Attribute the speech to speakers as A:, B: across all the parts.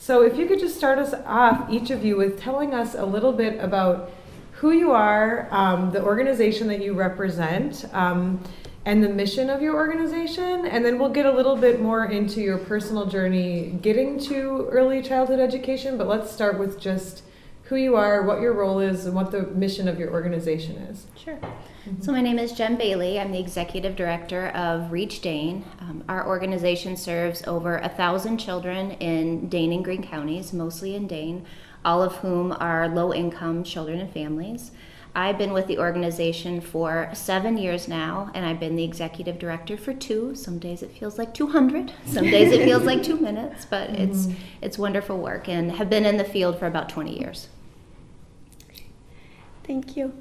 A: So if you could just start us off, each of you, with telling us a little bit about who you are, the organization that you represent, and the mission of your organization, and then we'll get a little bit more into your personal journey getting to early childhood education, but let's start with just who you are, what your role is, and what the mission of your organization is.
B: Sure. So my name is Jen Bailey. I'm the Executive Director of Reach Dane. Our organization serves over 1,000 children in Dane and Greene counties, mostly in Dane, all of whom are low-income children and families. I've been with the organization for 7 years now, and I've been the Executive Director for 2. Some days it feels like 200. Some days it feels like 2 minutes, but it's wonderful work, and have been in the field for about 20 years.
C: Thank you.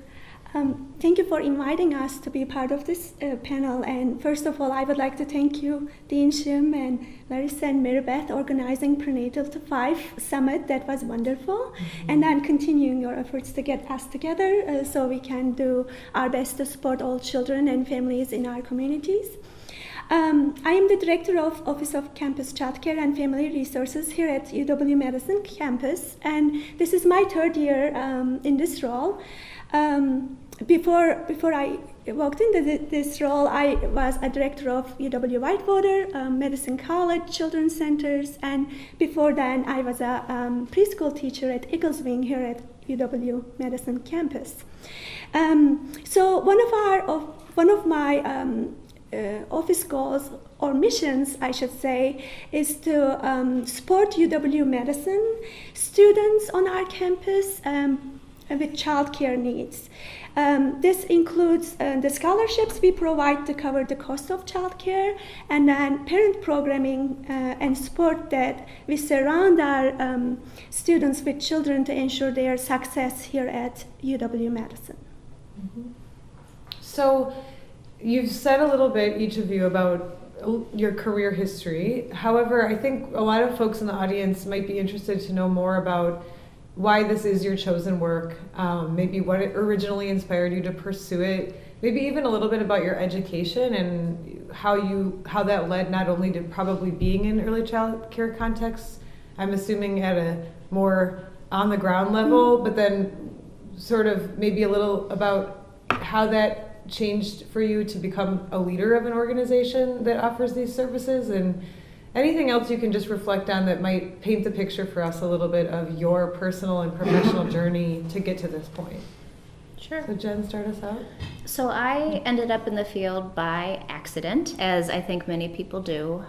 C: Thank you for inviting us to be part of this panel. And first of all, I would like to thank you, Dean Shim and Larissa and Maribeth, organizing Prenatal to 5 Summit. That was wonderful. And then continuing your efforts to get us together so we can do our best to support all children and families in our communities. I am the Director of Office of Campus Childcare and Family Resources here at UW-Madison campus. And this is my 3rd year in this role. Before I walked into this role, I was a director of UW Whitewater, Madison College, Children's Centers, and before then I was a preschool teacher at Eagles Wing here at UW-Madison campus. So one of my office goals or missions, I should say, is to support UW-Madison students on our campus with childcare needs. This includes the scholarships we provide to cover the cost of childcare, and then parent programming and support that we surround our students with children to ensure their success here at UW-Madison.
A: So you've said a little bit, each of you, about your career history. However, I think a lot of folks in the audience might be interested to know more about why this is your chosen work, maybe what originally inspired you to pursue it, maybe even a little bit about your education and how that led not only to probably being in early child care contexts, I'm assuming at a more on the ground level, but then sort of maybe a little about how that changed for you to become a leader of an organization that offers these services, and anything else you can just reflect on that might paint the picture for us a little bit of your personal and professional journey to get to this point.
B: Sure.
A: So Jen, start us out.
B: So I ended up in the field by accident, as I think many people do.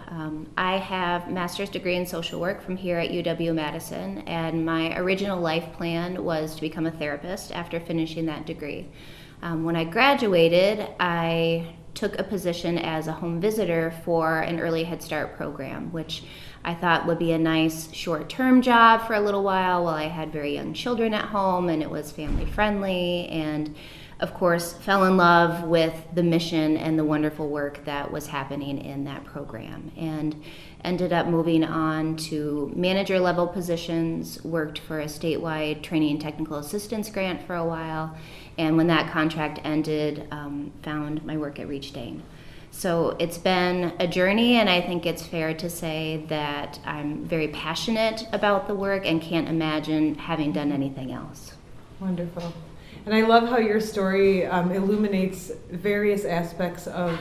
B: I have a master's degree in social work from here at UW-Madison, and my original life plan was to become a therapist after finishing that degree. When I graduated, I took a position as a home visitor for an early Head Start program, which I thought would be a nice short-term job for a little while I had very young children at home, and it was family friendly, and of course fell in love with the mission and the wonderful work that was happening in that program, and ended up moving on to manager level positions, worked for a statewide training and technical assistance grant for a while, and when that contract ended, found my work at Reach Dane. So it's been a journey, and I think it's fair to say that I'm very passionate about the work and can't imagine having done anything else.
A: Wonderful. And I love how your story illuminates various aspects of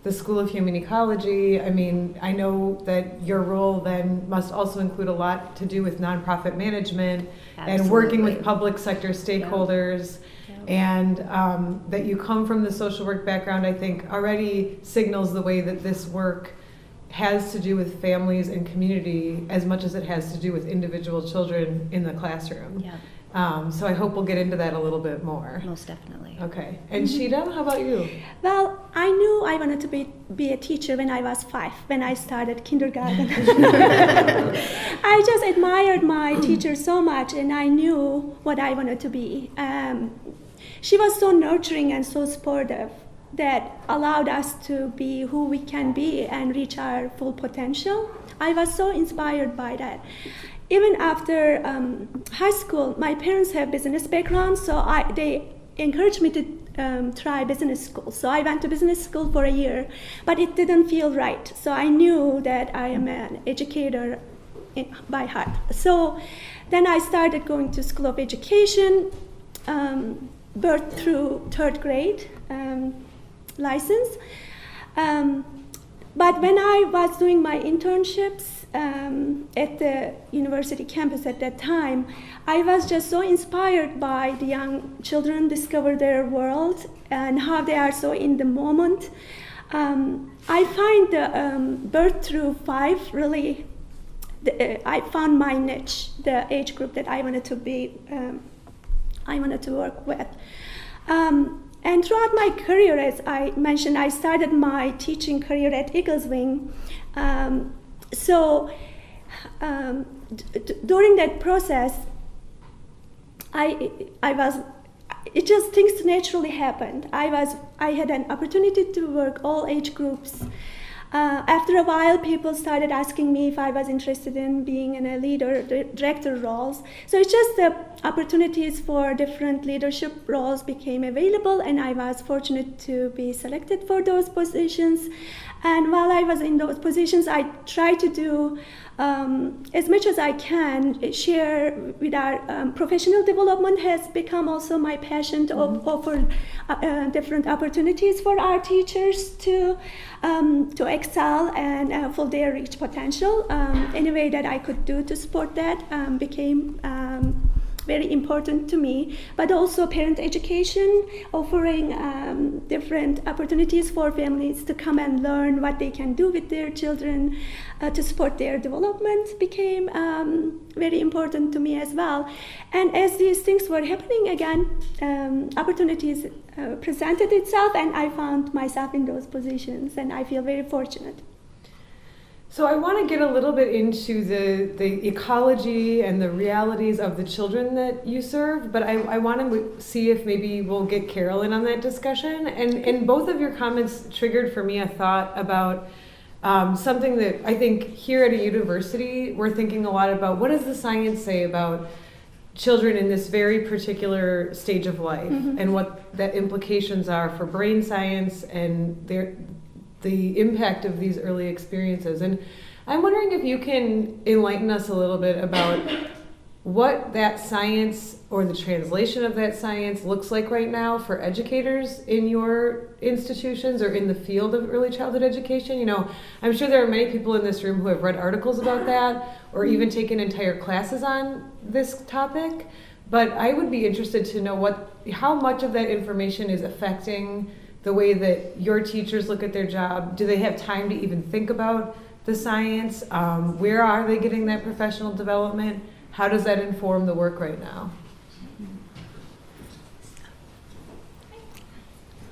A: the School of Human Ecology. I mean, I know that your role then must also include a lot to do with nonprofit management. Absolutely. And working with public sector stakeholders. Yeah. And that you come from the social work background, I think already signals the way that this work has to do with families and community as much as it has to do with individual children in the classroom. Yeah. So I hope we'll get into that a little bit more.
B: Most definitely.
A: Okay. And Cigdem, how about you?
C: Well, I knew I wanted to be a teacher when I was 5, when I started kindergarten. I just admired my teacher so much, and I knew what I wanted to be. She was so nurturing and so supportive that allowed us to be who we can be and reach our full potential. I was so inspired by that. Even after high school, my parents have business background, so they encouraged me to try business school. So I went to business school for a year, but it didn't feel right. So I knew that I am an educator by heart. So then I started going to School of Education, birth through third grade license. But when I was doing my internships at the university campus at that time, I was just so inspired by the young children discover their world and how they are so in the moment. I find the birth through 5 really, I found my niche, the age group that I wanted to be, I wanted to work with. And throughout my career, as I mentioned, I started my teaching career at Eagles Wing. During that process, it just things naturally happened. I had an opportunity to work all age groups. After a while, people started asking me if I was interested in being in a leader, director roles. So it's just the opportunities for different leadership roles became available, and I was fortunate to be selected for those positions. And while I was in those positions, I tried to do as much as I can, share with our professional development has become also my passion to offer different opportunities for our teachers to excel and fulfill their reach potential. Any way that I could do to support that became very important to me, but also parent education, offering different opportunities for families to come and learn what they can do with their children to support their development became very important to me as well. And as these things were happening again, opportunities presented itself, and I found myself in those positions, and I feel very fortunate.
A: So I want to get a little bit into the ecology and the realities of the children that you serve, but I want to see if maybe we'll get Carol in on that discussion. And both of your comments triggered for me a thought about something that I think here at a university, we're thinking a lot about. What does the science say about children in this very particular stage of life, and what the implications are for brain science and the impact of these early experiences. And I'm wondering if you can enlighten us a little bit about what that science or the translation of that science looks like right now for educators in your institutions or in the field of early childhood education. You know, I'm sure there are many people in this room who have read articles about that or even taken entire classes on this topic, but I would be interested to know how much of that information is affecting the way that your teachers look at their job. Do they have time to even think about the science? Where are they getting that professional development? How does that inform the work right now?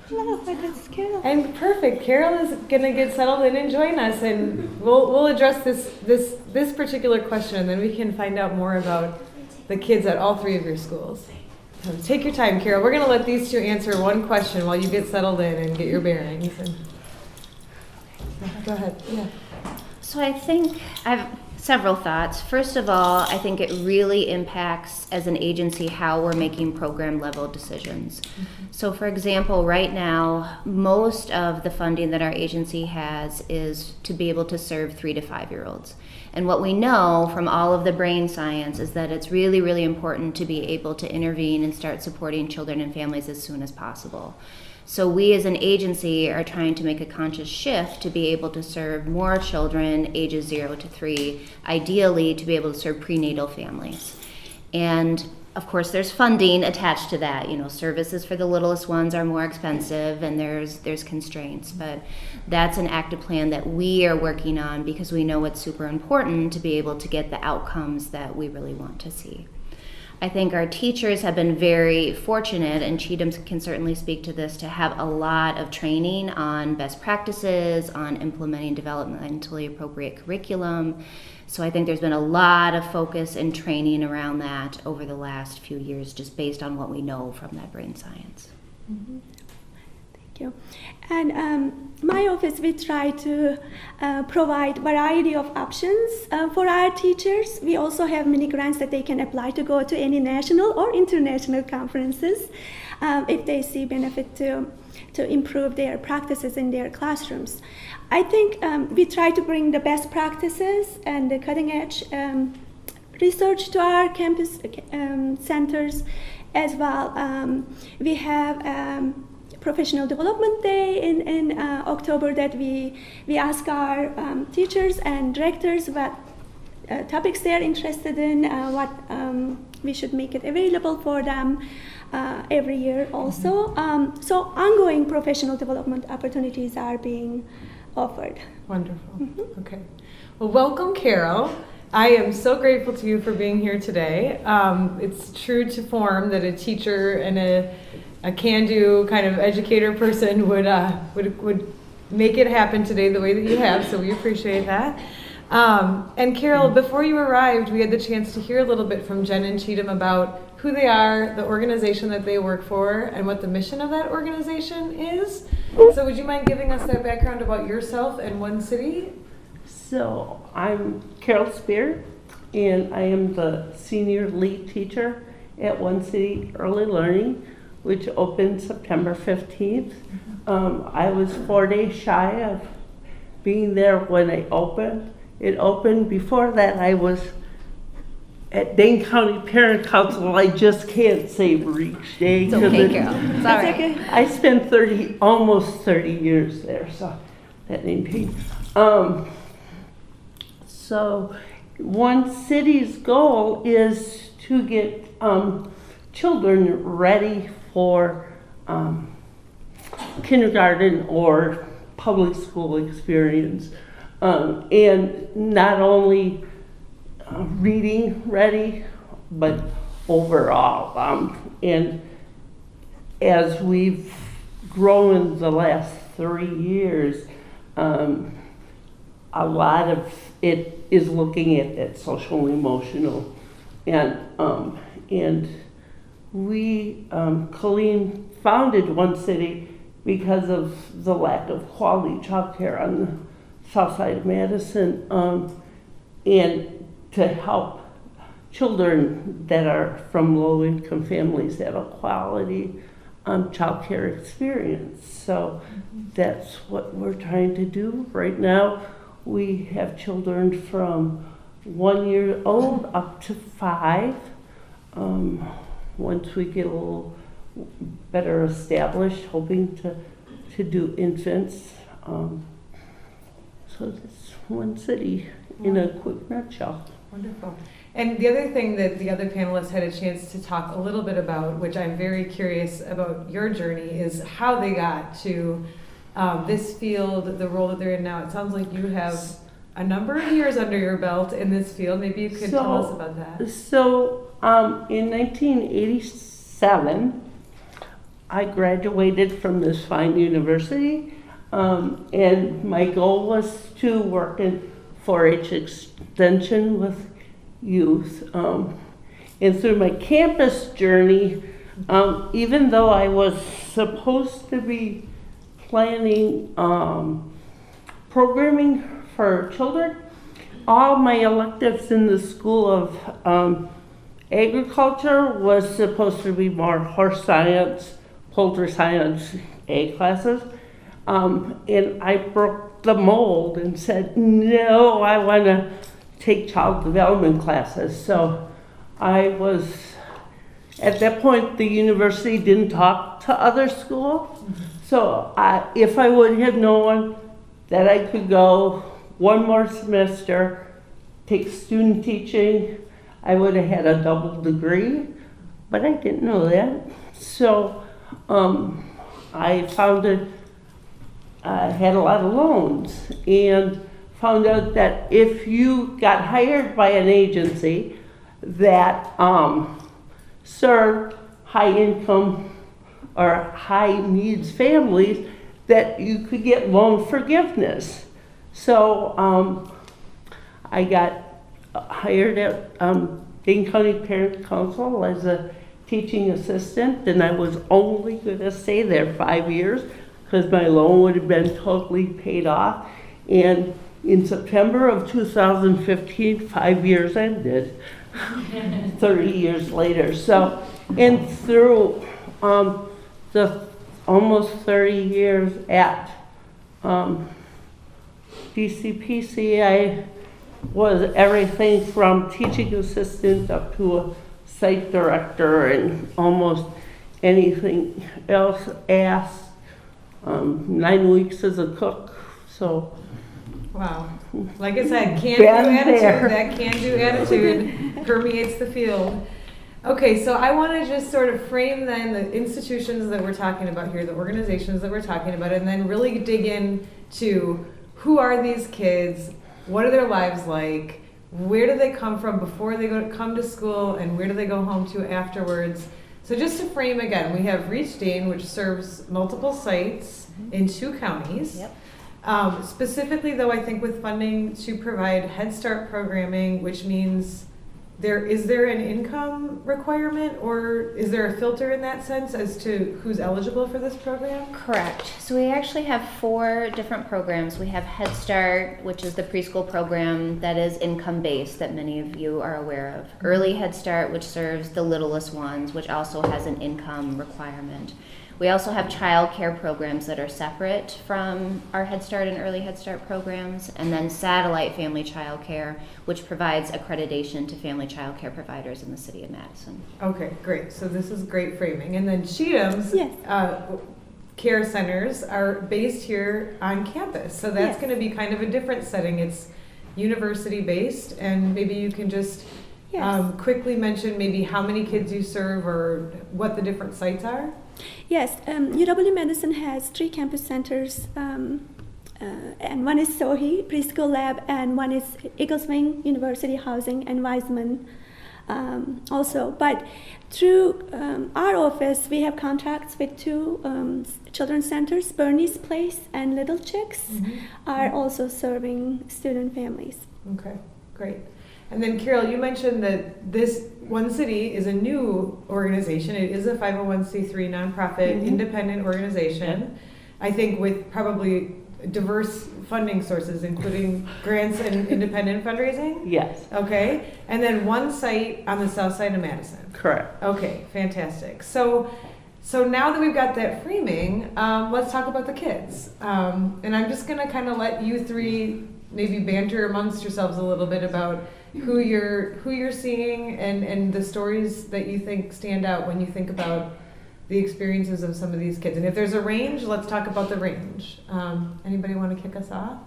C: Hello, it's Carol.
A: And perfect. Carol is going to get settled in and join us, and we'll address this particular question, and then we can find out more about the kids at all 3 of your schools. Take your time, Carol. We're going to let these two answer one question while you get settled in and get your bearings. Go ahead. Yeah.
B: So I think I have several thoughts. First of all, I think it really impacts as an agency how we're making program level decisions. So for example, right now, most of the funding that our agency has is to be able to serve 3 to 5 year olds. And what we know from all of the brain science is that it's really, really important to be able to intervene and start supporting children and families as soon as possible. So we as an agency are trying to make a conscious shift to be able to serve more children ages 0 to 3, ideally to be able to serve prenatal families. And of course, there's funding attached to that. You know, services for the littlest ones are more expensive, and there's constraints. But that's an active plan that we are working on because we know it's super important to be able to get the outcomes that we really want to see. I think our teachers have been very fortunate, and Cigdem can certainly speak to this, to have a lot of training on best practices, on implementing developmentally appropriate curriculum. So I think there's been a lot of focus and training around that over the last few years, just based on what we know from that brain science.
C: Thank you. And my office, we try to provide variety of options for our teachers. We also have mini grants that they can apply to go to any national or international conferences. if they see benefit to improve their practices in their classrooms. I think we try to bring the best practices and the cutting edge research to our campus centers as well. We have Professional Development Day in October that we ask our teachers and directors what topics they're interested in, what we should make it available for them every year also. So ongoing professional development opportunities are being offered.
A: Wonderful. Okay. Well, welcome, Carol. I am so grateful to you for being here today. It's true to form that a teacher and a can-do kind of educator person would make it happen today the way that you have, so we appreciate that. And Carol, before you arrived, we had the chance to hear a little bit from Jen and Cigdem about who they are, the organization that they work for, and what the mission of that organization is. So would you mind giving us that background about yourself and One City?
D: So I'm Carol Spoehr, and I am the senior lead teacher at One City Early Learning, which opened September 15th. I was 4 days shy of being there when it opened. It opened. Before that, I was at Dane County Parent Council. I just can't say each day.
B: It's okay, Carol. It's all right.
C: Okay.
D: I spent almost 30 years there, so that ain't paid. So One City's goal is to get children ready for kindergarten or public school experience, and not only reading ready, but overall. And as we've grown the last 3 years, a lot of it is looking at that social and emotional, and we, Colleen founded One City because of the lack of quality childcare on the south side of Madison, and to help children that are from low-income families have a quality childcare experience. So that's what we're trying to do right now. We have children from 1 year old up to 5. Once we get a little better established, hoping to do infants. So that's One City in a quick nutshell.
A: Wonderful. And the other thing that the other panelists had a chance to talk a little bit about, which I'm very curious about your journey, is how they got to this field, the role that they're in now. It sounds like you have a number of years under your belt in this field. Maybe you could tell us about that.
D: So in 1987, I graduated from this fine university, and my goal was to work in 4-H extension with youth. And through my campus journey, even though I was supposed to be planning programming for children, all my electives in the School of Agriculture was supposed to be more horse science, poultry science, ag classes. And I broke the mold and said, no, I want to take child development classes. So I was, at that point, the university didn't talk to other schools. So if I would have known that I could go one more semester, take student teaching, I would have had a double degree, but I didn't know that. So I had a lot of loans and found out that if you got hired by an agency that served high income or high needs families, that you could get loan forgiveness. So I got hired at Dane County Parent Council as a teaching assistant, and I was only going to stay there 5 years because my loan would have been totally paid off. And in September of 2015, 5 years ended, 30 years later. So, and through the almost 30 years at DCPC, I was everything from teaching assistant up to a site director and almost anything else asked. 9 weeks as a cook, so.
A: Wow. Like I said,
D: Been
A: attitude,
D: there.
A: that can-do attitude permeates the field. Okay, so I want to just sort of frame then the institutions that we're talking about here, the organizations that we're talking about, and then really dig into who are these kids, what are their lives like, where do they come from before they come to school, and where do they go home to afterwards. So just to frame again, we have Reach Dane, which serves multiple sites in 2 counties.
B: Yep.
A: Specifically, though, I think with funding to provide Head Start programming, which means is there an income requirement, or is there a filter in that sense as to who's eligible for this program?
B: Correct. So we actually have 4 different programs. We have Head Start, which is the preschool program that is income-based that many of you are aware of. Early Head Start, which serves the littlest ones, which also has an income requirement. We also have child care programs that are separate from our Head Start and Early Head Start programs, and then Satellite Family Child Care, which provides accreditation to family child care providers in the city of Madison.
A: Okay, great. So this is great framing. And then Cigdem's
C: Yes.
A: care centers are based here on campus. So that's
C: Yes.
A: going to be kind of a different setting. It's university-based, and maybe you can just
C: Yes.
A: quickly mention maybe how many kids you serve or what the different sites are.
C: Yes, UW-Madison has 3 campus centers, and one is Spoehr Preschool Lab, and one is Eagles Wing University Housing and Wiseman also. But through our office, we have contracts with 2 children's centers, Bernie's Place and Little Chicks, are also serving student families.
A: Okay, great. And then Carol, you mentioned that this One City is a new organization. It is a 501c3 nonprofit independent organization. I think with probably diverse funding sources, including grants and independent fundraising?
D: Yes,
A: Okay. And then one site on the south side of Madison.
D: correct.
A: Okay, fantastic. So now that we've got that framing, let's talk about the kids. And I'm just going to kind of let you 3 maybe banter amongst yourselves a little bit about who you're seeing and the stories that you think stand out when you think about the experiences of some of these kids. And if there's a range, let's talk about the range. Anybody want to kick us off?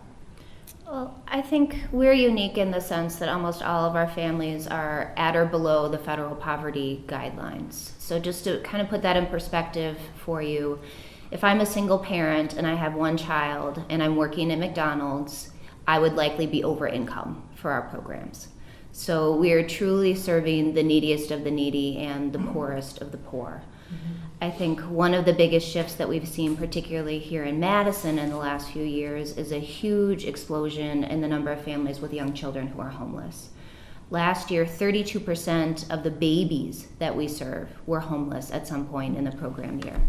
B: Well, I think we're unique in the sense that almost all of our families are at or below the federal poverty guidelines. So just to kind of put that in perspective for you, if I'm a single parent and I have 1 child and I'm working at McDonald's, I would likely be over income for our programs. So we are truly serving the neediest of the needy and the poorest of the poor. I think one of the biggest shifts that we've seen, particularly here in Madison in the last few years, is a huge explosion in the number of families with young children who are homeless. Last year, 32% of the babies that we serve were homeless at some point in the program year.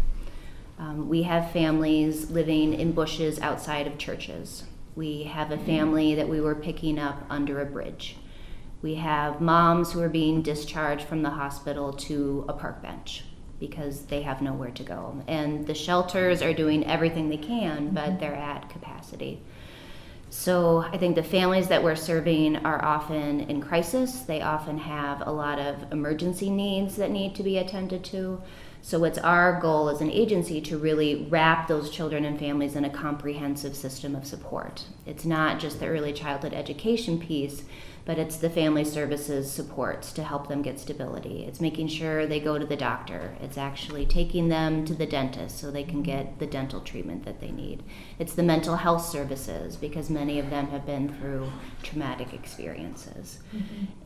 B: We have families living in bushes outside of churches. We have a family that we were picking up under a bridge. We have moms who are being discharged from the hospital to a park bench because they have nowhere to go. And the shelters are doing everything they can, but they're at capacity. So I think the families that we're serving are often in crisis. They often have a lot of emergency needs that need to be attended to. So it's our goal as an agency to really wrap those children and families in a comprehensive system of support. It's not just the early childhood education piece, but it's the family services supports to help them get stability. It's making sure they go to the doctor. It's actually taking them to the dentist so they can get the dental treatment that they need. It's the mental health services because many of them have been through traumatic experiences.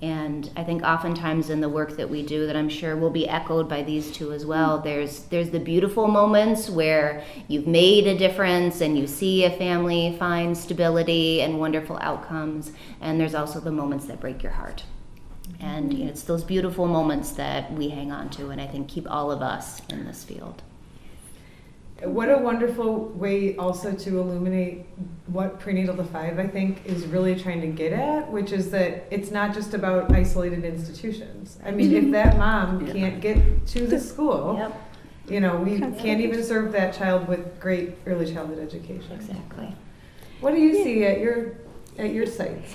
B: And I think oftentimes in the work that we do, that I'm sure will be echoed by these 2 as well, there's the beautiful moments where you've made a difference and you see a family find stability and wonderful outcomes, and there's also the moments that break your heart. And it's those beautiful moments that we hang on to and I think keep all of us in this field.
A: What a wonderful way also to illuminate what Prenatal to 5, I think, is really trying to get at, which is that it's not just about isolated institutions. I mean, if that mom can't get to the school,
B: Yep.
A: You know, we
C: Absolutely.
A: can't even serve that child with great early childhood education.
B: Exactly.
A: What do you see at your sites?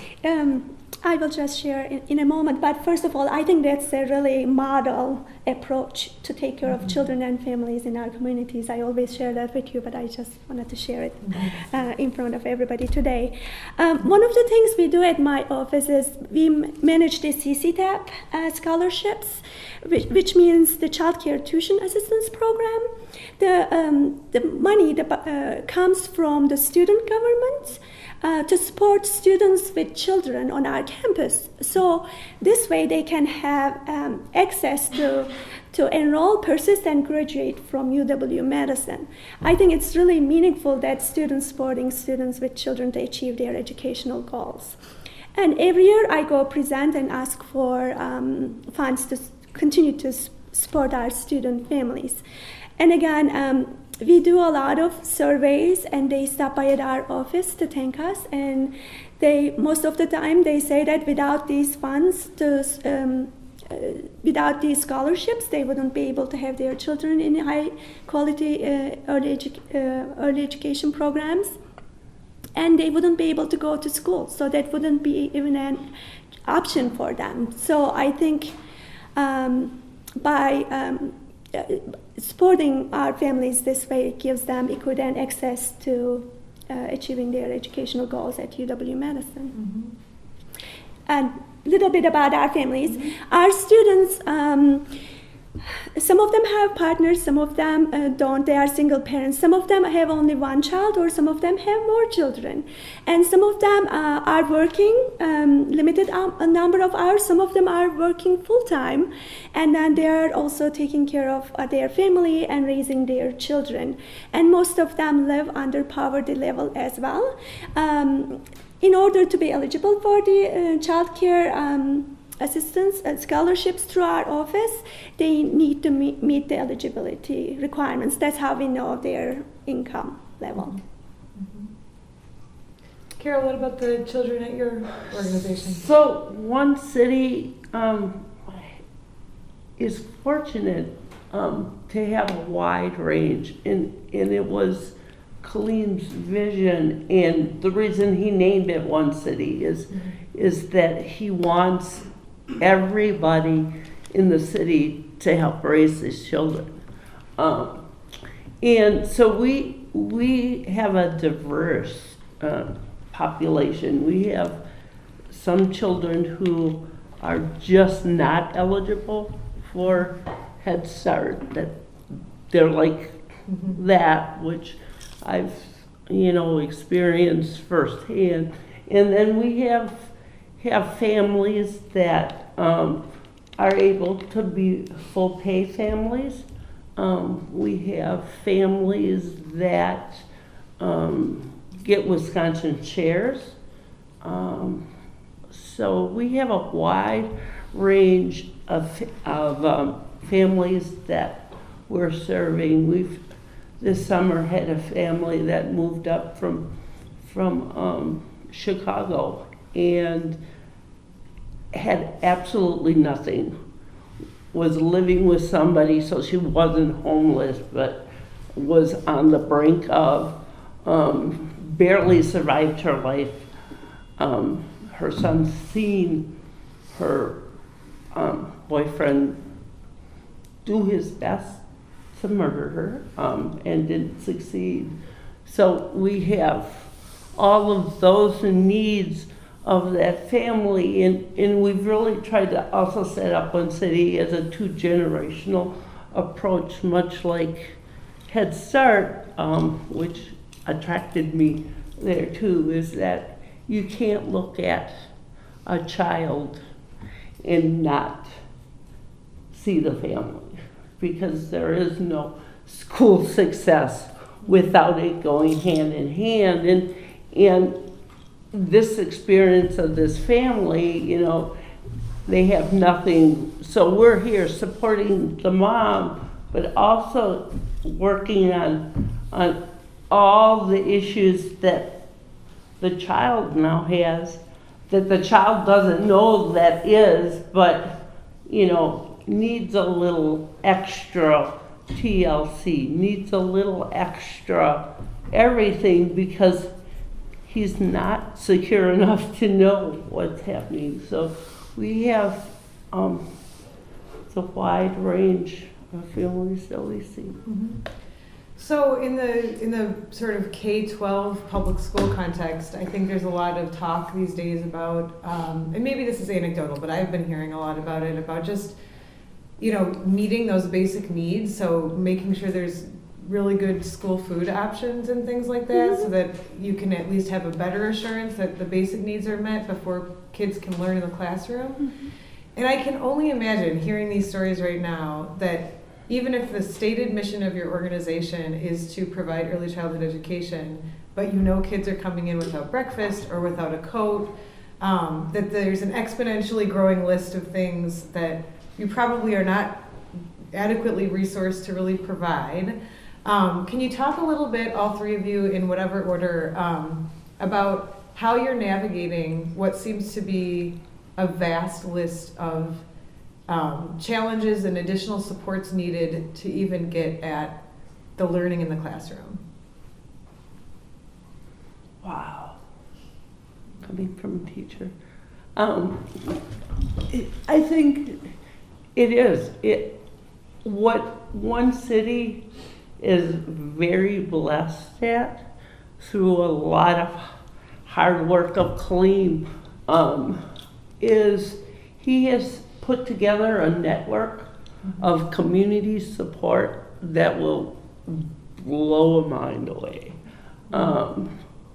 C: I will just share in a moment, but first of all, I think that's a really model approach to take care of children and families in our communities. I always share that with you, but I just wanted to share it in front of everybody today. One of the things we do at my office is we manage the CCTAP scholarships, which means the Child Care Tuition Assistance Program. The money comes from the student government to support students with children on our campus. So this way they can have access to enroll, persist, and graduate from UW-Madison. I think it's really meaningful that students supporting students with children to achieve their educational goals. And every year I go present and ask for funds to continue to support our student families. And again, we do a lot of surveys, and they stop by at our office to thank us. And most of the time, they say that without these funds, without these scholarships, they wouldn't be able to have their children in high quality early education programs, and they wouldn't be able to go to school. So that wouldn't be even an option for them. So I think by supporting our families this way gives them equity and access to achieving their educational goals at UW-Madison. And a little bit about our families. Our students, some of them have partners, some of them don't. They are single parents. Some of them have only one child, or some of them have more children. And some of them are working limited a number of hours. Some of them are working full-time. And then they are also taking care of their family and raising their children. And most of them live under poverty level as well. In order to be eligible for the child care assistance and scholarships through our office, they need to meet the eligibility requirements. That's how we know their income level.
A: Carol, what about the children at your organization?
D: So one city is fortunate to have a wide range, and it was Kaleem's vision, and the reason he named it One City is that he wants everybody in the city to help raise his children. And so we have a diverse population. We have some children who are just not eligible for Head Start, that they're like that, which I've experienced firsthand. And then we have families that are able to be full pay families. We have families that get Wisconsin shares. So we have a wide range of families that we're serving. We've this summer had a family that moved up from Chicago and had absolutely nothing, was living with somebody, so she wasn't homeless, but was on the brink of, barely survived her life. Her son seen her boyfriend do his best to murder her, and didn't succeed. So we have all of those needs of that family, and we've really tried to also set up One City as a 2-generational approach, much like Head Start, which attracted me there too, is that you can't look at a child and not see the family, because there is no school success without it going hand in hand. And this experience of this family, they have nothing. So we're here supporting the mom, but also working on all the issues that the child now has, that the child doesn't know that is, but, needs a little extra TLC, needs a little extra everything because he's not secure enough to know what's happening. So we have the wide range of families that we see.
A: So in the sort of K-12 public school context, I think there's a lot of talk these days about, and maybe this is anecdotal, but I've been hearing a lot about it, about just, meeting those basic needs. So making sure there's really good school food options and things like that, so that you can at least have a better assurance that the basic needs are met before kids can learn in the classroom. And I can only imagine, hearing these stories right now, that even if the stated mission of your organization is to provide early childhood education, but kids are coming in without breakfast or without a coat, that there's an exponentially growing list of things that you probably are not adequately resourced to really provide. Can you talk a little bit, all three of you, in whatever order, about how you're navigating what seems to be a vast list of challenges and additional supports needed to even get at the learning in the classroom?
D: Wow. Coming from a teacher. I think it is. What one city is very blessed at, through a lot of hard work of Colleen, is he has put together a network of community support that will blow a mind away.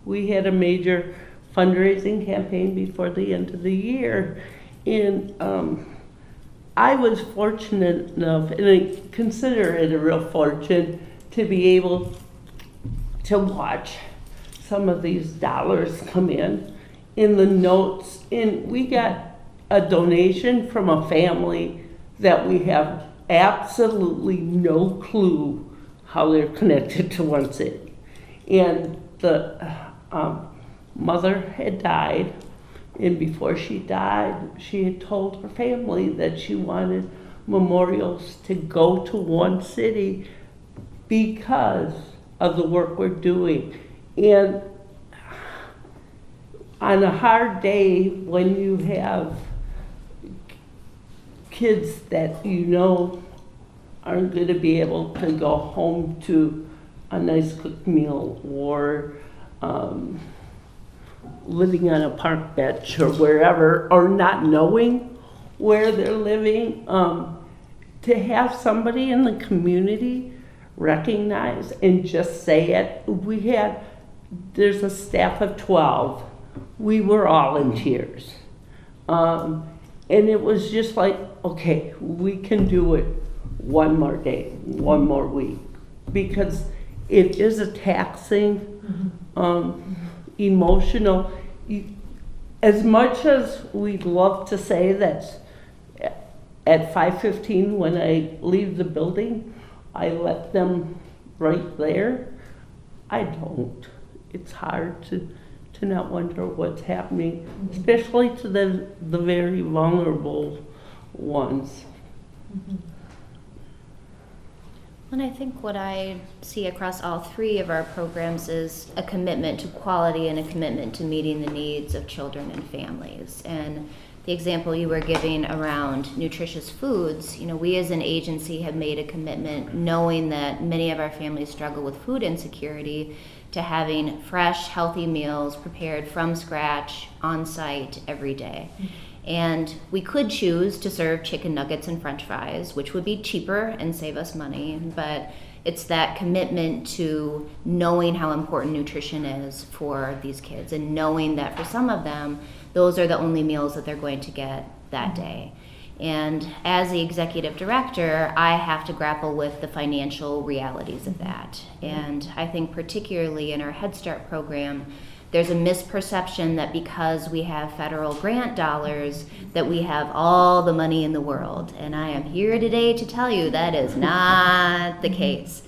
D: We had a major fundraising campaign before the end of the year, and I was fortunate enough, and I consider it a real fortune, to be able to watch some of these dollars come in the notes. And we got a donation from a family that we have absolutely no clue how they're connected to one city. And the mother had died, and before she died, she had told her family that she wanted memorials to go to one city because of the work we're doing. And on a hard day, when you have kids that aren't going to be able to go home to a nice cooked meal, or living on a park bench or wherever, or not knowing where they're living, to have somebody in the community recognize and just say it. There's a staff of 12. We were all in tears. And it was just like, okay, we can do it one more day, one more week, because it is a taxing, emotional. As much as we'd love to say that at 5:15 when I leave the building, I let them right there, I don't. It's hard to not wonder what's happening, especially to the very vulnerable ones.
B: And I think what I see across all three of our programs is a commitment to quality and a commitment to meeting the needs of children and families. And the example you were giving around nutritious foods, we as an agency have made a commitment, knowing that many of our families struggle with food insecurity, to having fresh, healthy meals prepared from scratch on site every day. And we could choose to serve chicken nuggets and French fries, which would be cheaper and save us money, but it's that commitment to knowing how important nutrition is for these kids, and knowing that for some of them, those are the only meals that they're going to get that day. And as the executive director, I have to grapple with the financial realities of that. And I think particularly in our Head Start program, there's a misperception that because we have federal grant dollars, that we have all the money in the world. And I am here today to tell you that is not the case.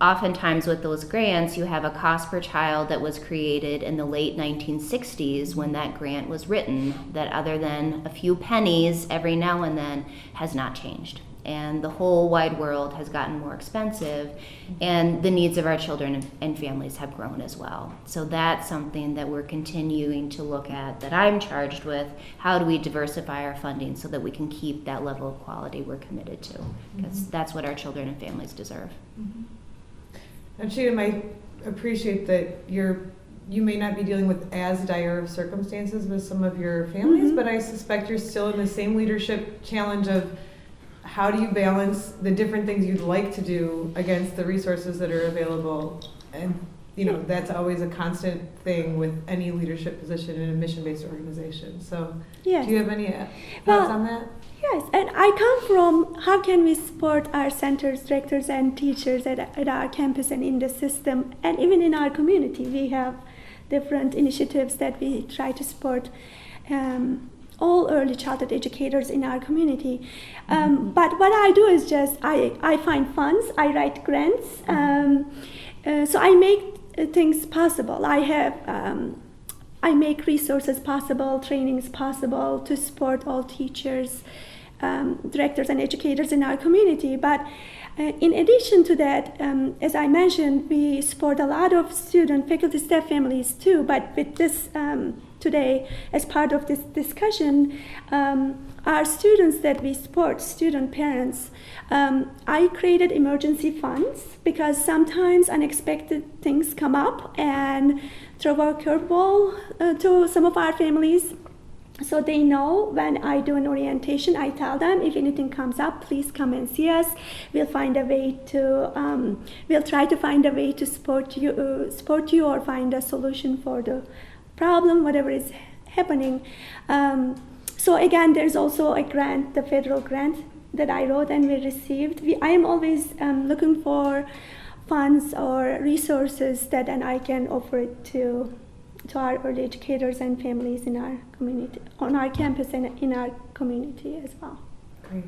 B: Oftentimes with those grants, you have a cost per child that was created in the late 1960s when that grant was written, that other than a few pennies every now and then has not changed. and the whole wide world has gotten more expensive, and the needs of our children and families have grown as well. So that's something that we're continuing to look at, that I'm charged with. How do we diversify our funding so that we can keep that level of quality we're committed to? Because that's what our children and families deserve.
A: And Cheatham, I appreciate that you may not be dealing with as dire of circumstances with some of your families, but I suspect you're still in the same leadership challenge of how do you balance the different things you'd like to do against the resources that are available. And that's always a constant thing with any leadership position in a mission-based organization. So
C: Yes.
A: do you have any thoughts on that?
C: Yes, and I come from how can we support our centers, directors, and teachers at our campus and in the system, and even in our community. We have different initiatives that we try to support all early childhood educators in our community. But what I do is just I find funds, I write grants, so I make things possible. I make resources possible, trainings possible to support all teachers, directors and educators in our community. But in addition to that, as I mentioned, we support a lot of student, faculty, staff, families too. But with this today, as part of this discussion, our students that we support, student parents, I created emergency funds because sometimes unexpected things come up and throw a curveball to some of our families. So they know when I do an orientation, I tell them if anything comes up, please come and see us. We'll find a way to, we'll try to find a way to support you or find a solution for the problem, whatever is happening. So again, there's also a grant, the federal grant that I wrote and we received. I am always looking for funds or resources that and I can offer it to our early educators and families in our community, on our campus and in our community as well.
A: Great.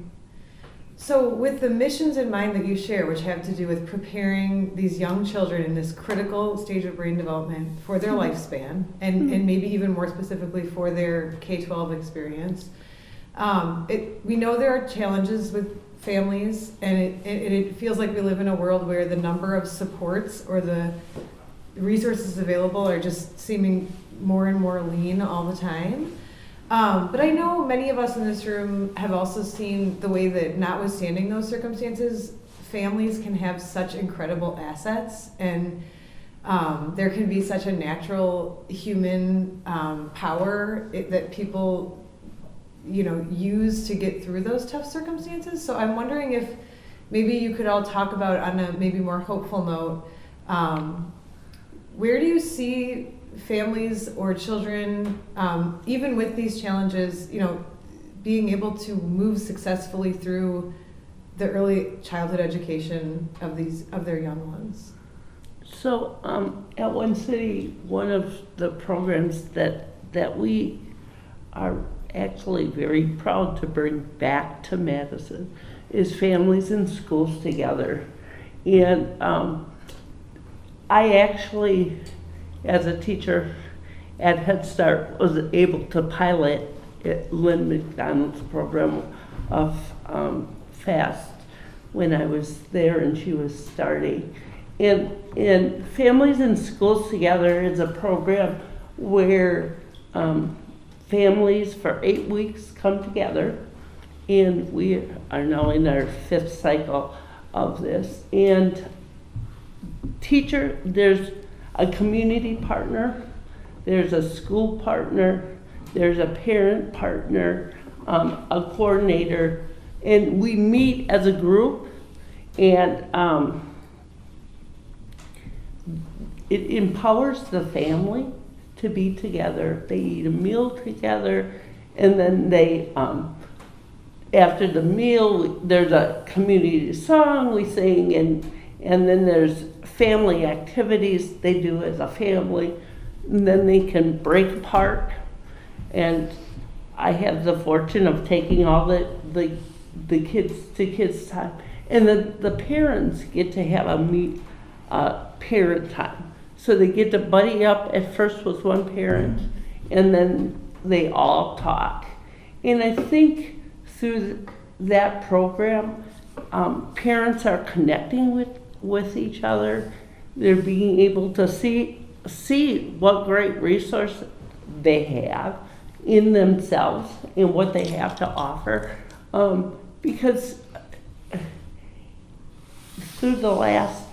A: So with the missions in mind that you share, which have to do with preparing these young children in this critical stage of brain development for their lifespan, and maybe even more specifically for their K-12 experience, we know there are challenges with families, and it feels like we live in a world where the number of supports or the resources available are just seeming more and more lean all the time. But I know many of us in this room have also seen the way that, notwithstanding those circumstances, families can have such incredible assets, and there can be such a natural human power that people use to get through those tough circumstances. So I'm wondering if maybe you could all talk about, on a maybe more hopeful note, where do you see families or children, even with these challenges, being able to move successfully through the early childhood education of their young ones?
D: So at One City, one of the programs that we are actually very proud to bring back to Madison is Families in Schools Together. And I actually, as a teacher at Head Start, was able to pilot Lynn McDonald's program of FAST when I was there and she was starting. And Families in Schools Together is a program where families for 8 weeks come together, and we are now in our 5th cycle of this. And there's a community partner, there's a school partner, there's a parent partner, a coordinator, and we meet as a group, and it empowers the family to be together. They eat a meal together, and then they, after the meal, there's a community song we sing, and then there's family activities they do as a family, and then they can break apart. And I have the fortune of taking all the kids to kids time, and the parents get to have a parent time. So they get to buddy up at first with one parent, and then they all talk. And I think through that program, parents are connecting with each other. They're being able to see what great resource they have in themselves and what they have to offer. Because through the last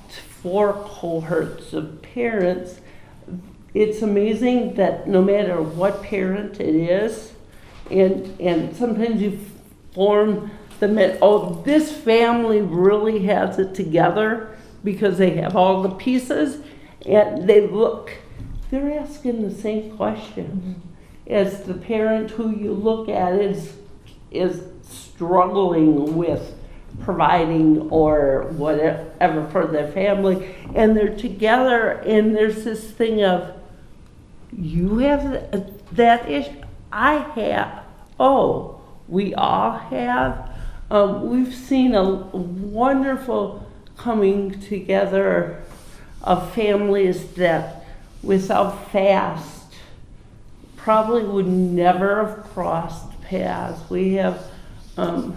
D: 4 cohorts of parents, it's amazing that no matter what parent it is, and sometimes you form this family really has it together because they have all the pieces, and they're asking the same question as the parent who you look at is struggling with providing or whatever for their family, and they're together, and there's this thing of, you have that issue, I have, we all have. We've seen a wonderful coming together of families that without FAST probably would never have crossed paths. We have 2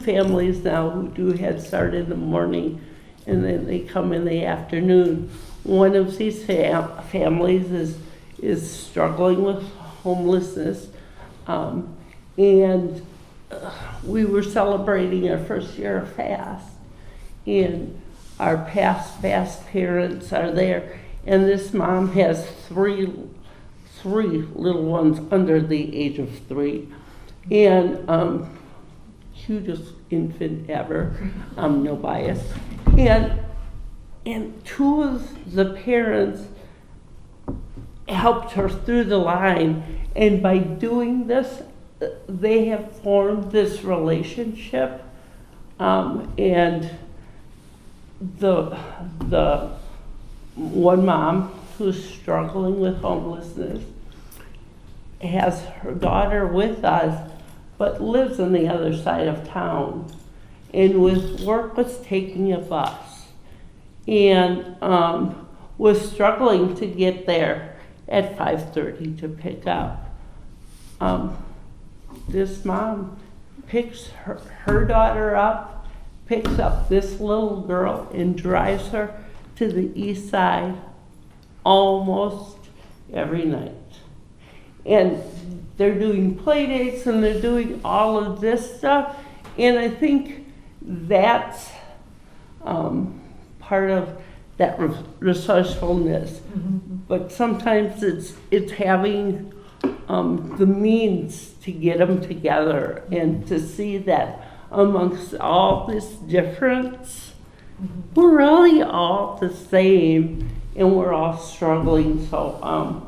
D: families now who do Head Start in the morning, and then they come in the afternoon. One of these families is struggling with homelessness, and we were celebrating our first year of FAST, and our past FAST parents are there, and this mom has three little ones under the age of 3, and cutest infant ever, no bias, and 2 of the parents helped her through the line, and by doing this, they have formed this relationship, and the one mom who's struggling with homelessness has her daughter with us, but lives on the other side of town, and with work was taking a bus, and was struggling to get there at 5:30 to pick up. This mom picks her daughter up, picks up this little girl, and drives her to the east side almost every night. And they're doing play dates, and they're doing all of this stuff, and I think that's part of that resourcefulness. But sometimes it's having the means to get them together, and to see that amongst all this difference, we're really all the same, and we're all struggling. So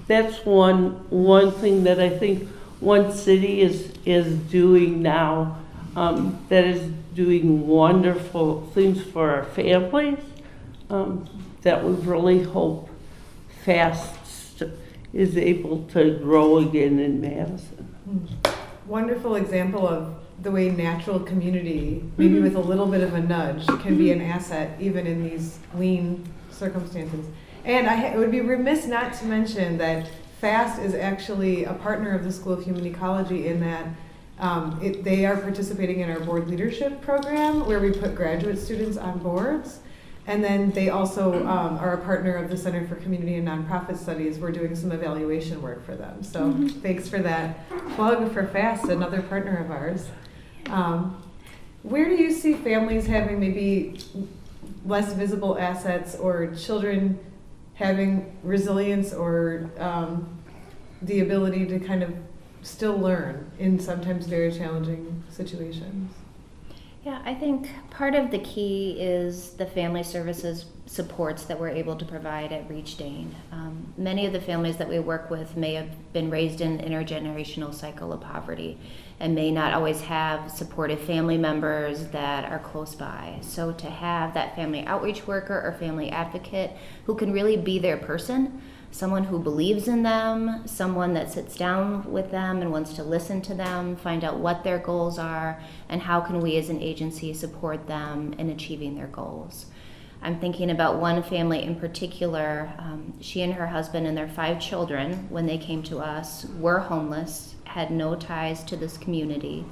D: that's one thing that I think one city is doing now, that is doing wonderful things for our families, that we really hope FAST is able to grow again in Madison.
A: Wonderful example of the way natural community, maybe with a little bit of a nudge, can be an asset even in these lean circumstances. And I would be remiss not to mention that FAST is actually a partner of the School of Human Ecology in that they are participating in our board leadership program, where we put graduate students on boards. And then they also are a partner of the Center for Community and Nonprofit Studies. We're doing some evaluation work for them. So thanks for that plug for FAST, another partner of ours. Where do you see families having maybe less visible assets, or children having resilience, or the ability to kind of still learn in sometimes very challenging situations?
B: Yeah, I think part of the key is the family services supports that we're able to provide at Reach Dane. Many of the families that we work with may have been raised in an intergenerational cycle of poverty and may not always have supportive family members that are close by. So to have that family outreach worker or family advocate who can really be their person, someone who believes in them, someone that sits down with them and wants to listen to them, find out what their goals are, and how can we as an agency support them in achieving their goals. I'm thinking about one family in particular. She and her husband and their 5 children, when they came to us, were homeless, had no ties to this community.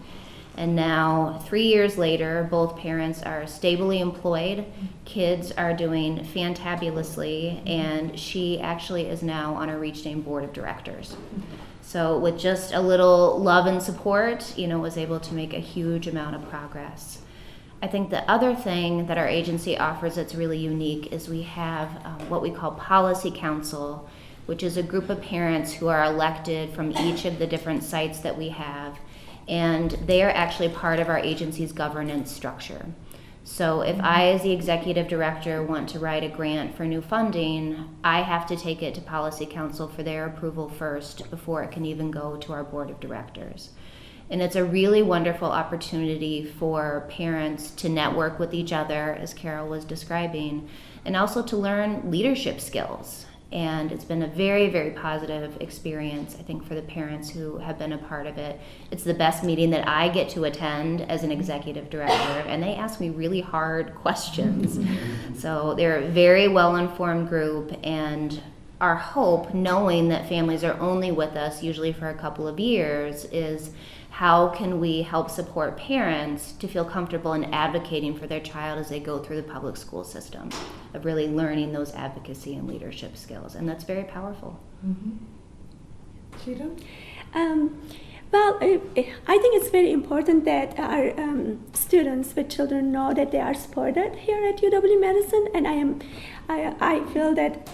B: And now, 3 years later, both parents are stably employed, kids are doing fantabulously, and she actually is now on our Reach Dane board of directors. So with just a little love and support, was able to make a huge amount of progress. I think the other thing that our agency offers that's really unique is we have what we call Policy Council, which is a group of parents who are elected from each of the different sites that we have. And they are actually part of our agency's governance structure. So if I, as the executive director, want to write a grant for new funding, I have to take it to Policy Council for their approval first before it can even go to our board of directors. And it's a really wonderful opportunity for parents to network with each other, as Carol was describing, and also to learn leadership skills. And it's been a very, very positive experience, I think, for the parents who have been a part of it. It's the best meeting that I get to attend as an executive director, and they ask me really hard questions. So they're a very well-informed group, and our hope, knowing that families are only with us usually for a couple of years, is how can we help support parents to feel comfortable in advocating for their child as they go through the public school system, of really learning those advocacy and leadership skills. And that's very powerful.
A: Cigdem?
C: Well, I think it's very important that our students with children know that they are supported here at UW-Madison, and I feel that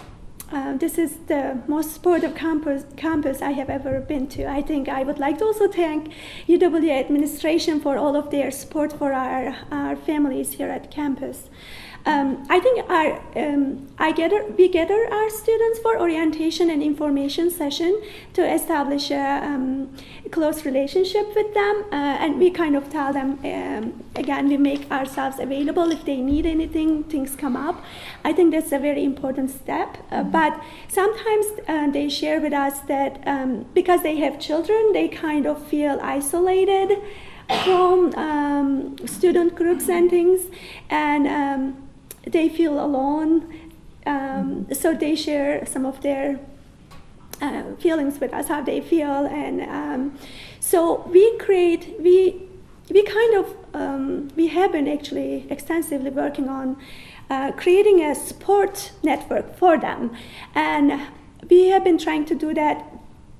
C: this is the most supportive campus I have ever been to. I think I would like to also thank UW administration for all of their support for our families here at campus. I think we gather our students for orientation and information session to establish a close relationship with them, and we kind of tell them, again, we make ourselves available if they need anything, things come up. I think that's a very important step, but sometimes they share with us that because they have children, they kind of feel isolated from student groups and things, and they feel alone, so they share some of their feelings with us, how they feel, and so we have been actually extensively working on creating a support network for them, and we have been trying to do that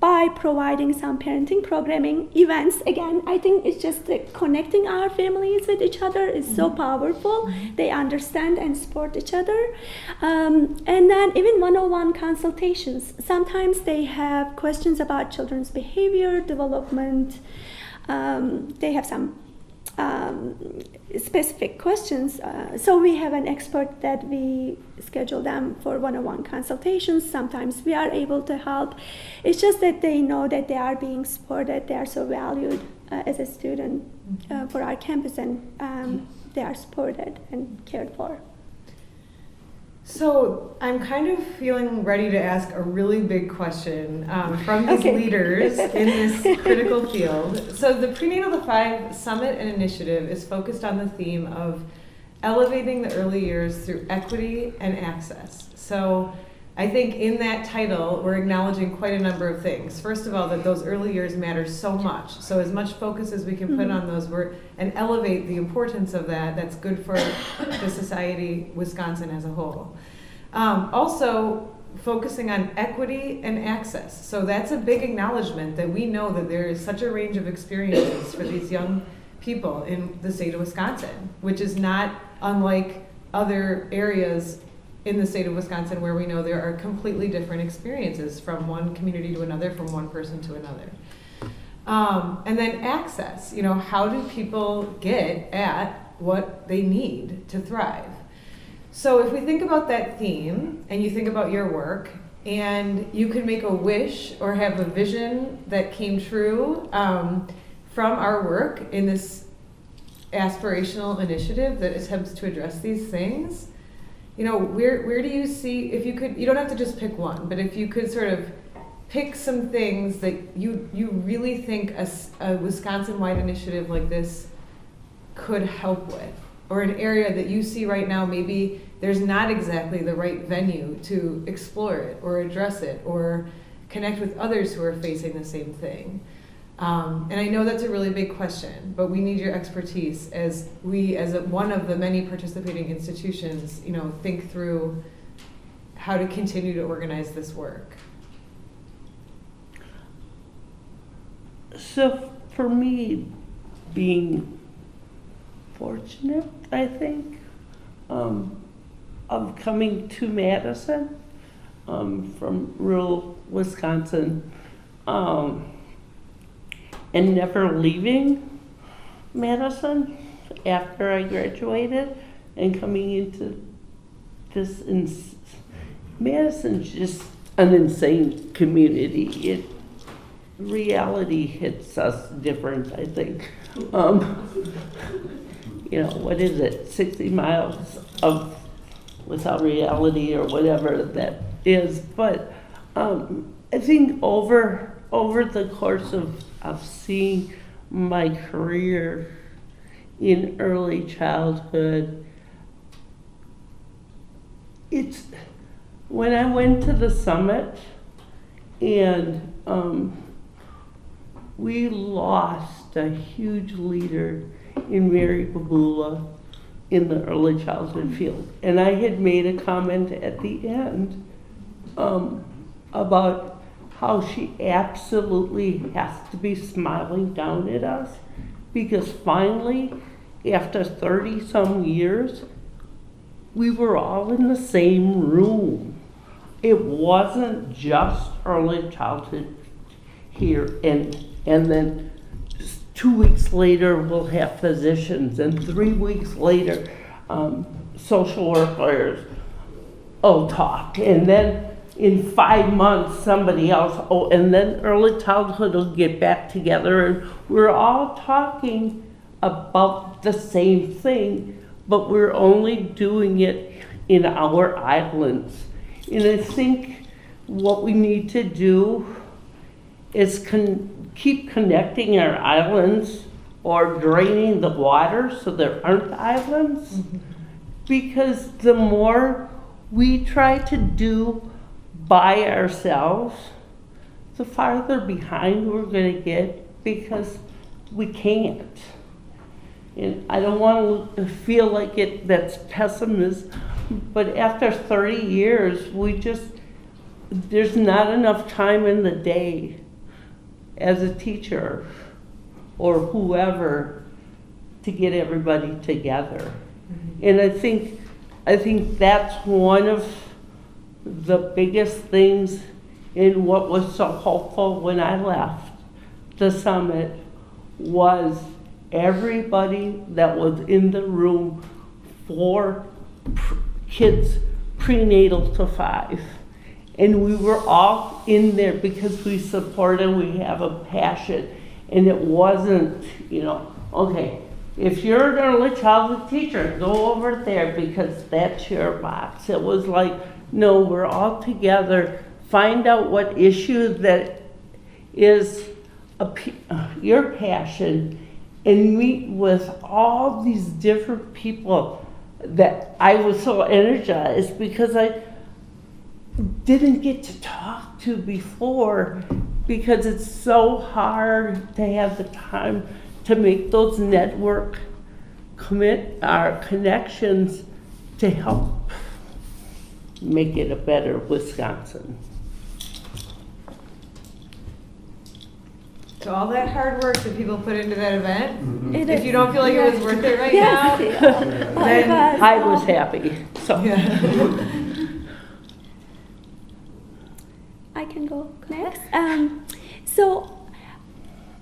C: by providing some parenting programming events. Again, I think it's just connecting our families with each other is so powerful. They understand and support each other. And then even one-on-one consultations. Sometimes they have questions about children's behavior, development. They have some specific questions. So we have an expert that we schedule them for one-on-one consultations. Sometimes we are able to help. It's just that they know that they are being supported. They are so valued as a student for our campus, and they are supported and cared for.
A: So I'm kind of feeling ready to ask a really big question from these leaders in this critical field. So the Prenatal to 5 Summit and Initiative is focused on the theme of elevating the early years through equity and access. So I think in that title, we're acknowledging quite a number of things. First of all, that those early years matter so much. So as much focus as we can put on those and elevate the importance of that, that's good for the society, Wisconsin as a whole. Also, focusing on equity and access. So that's a big acknowledgement that we know that there is such a range of experiences for these young people in the state of Wisconsin, which is not unlike other areas in the state of Wisconsin where we know there are completely different experiences from one community to another, from one person to another. And then access, how do people get at what they need to thrive? So if we think about that theme and you think about your work and you could make a wish or have a vision that came true from our work in this aspirational initiative that attempts to address these things, where do you see, if you could, you don't have to just pick one, but if you could sort of pick some things that you really think a Wisconsin-wide initiative like this could help with, or an area that you see right now maybe there's not exactly the right venue to explore it or address it or connect with others who are facing the same thing. And I know that's a really big question, but we need your expertise as one of the many participating institutions, think through how to continue to organize this work.
D: So for me, being fortunate, I think, of coming to Madison from rural Wisconsin, and never leaving Madison after I graduated and coming into this, Madison's just an insane community. Reality hits us different, I think. What is it, 60 miles of without reality or whatever that is. But I think over the course of seeing my career in early childhood, it's when I went to the summit and we lost a huge leader in Mary Babula in the early childhood field. And I had made a comment at the end about how she absolutely has to be smiling down at us, because finally, after 30 some years, we were all in the same room. It wasn't just early childhood here, and then 2 weeks later we'll have physicians, and 3 weeks later social workers will talk, and then in 5 months somebody else, and then early childhood will get back together, and we're all talking about the same thing, but we're only doing it in our islands. And I think what we need to do is keep connecting our islands or draining the water so there aren't islands. Mm-hmm. Because the more we try to do by ourselves, the farther behind we're going to get, because we can't. And I don't want to feel like that's pessimism, but after 30 years, there's not enough time in the day as a teacher or whoever to get everybody together. Mm-hmm. And I think that's one of the biggest things in what was so hopeful when I left the summit was everybody that was in the room for kids prenatal to 5. And we were all in there because we support and we have a passion. And it wasn't, okay, if you're an early childhood teacher, go over there because that's your box. It was like, no, we're all together. Find out what issue that is your passion and meet with all these different people that I was so energized because I didn't get to talk to before, because it's so hard to have the time to make those network connections to help make it a better Wisconsin.
A: So all that hard work that people put into that event,
C: mm-hmm.
A: If you don't feel like it was worth it right now,
D: then I was happy. So
C: I can go next. So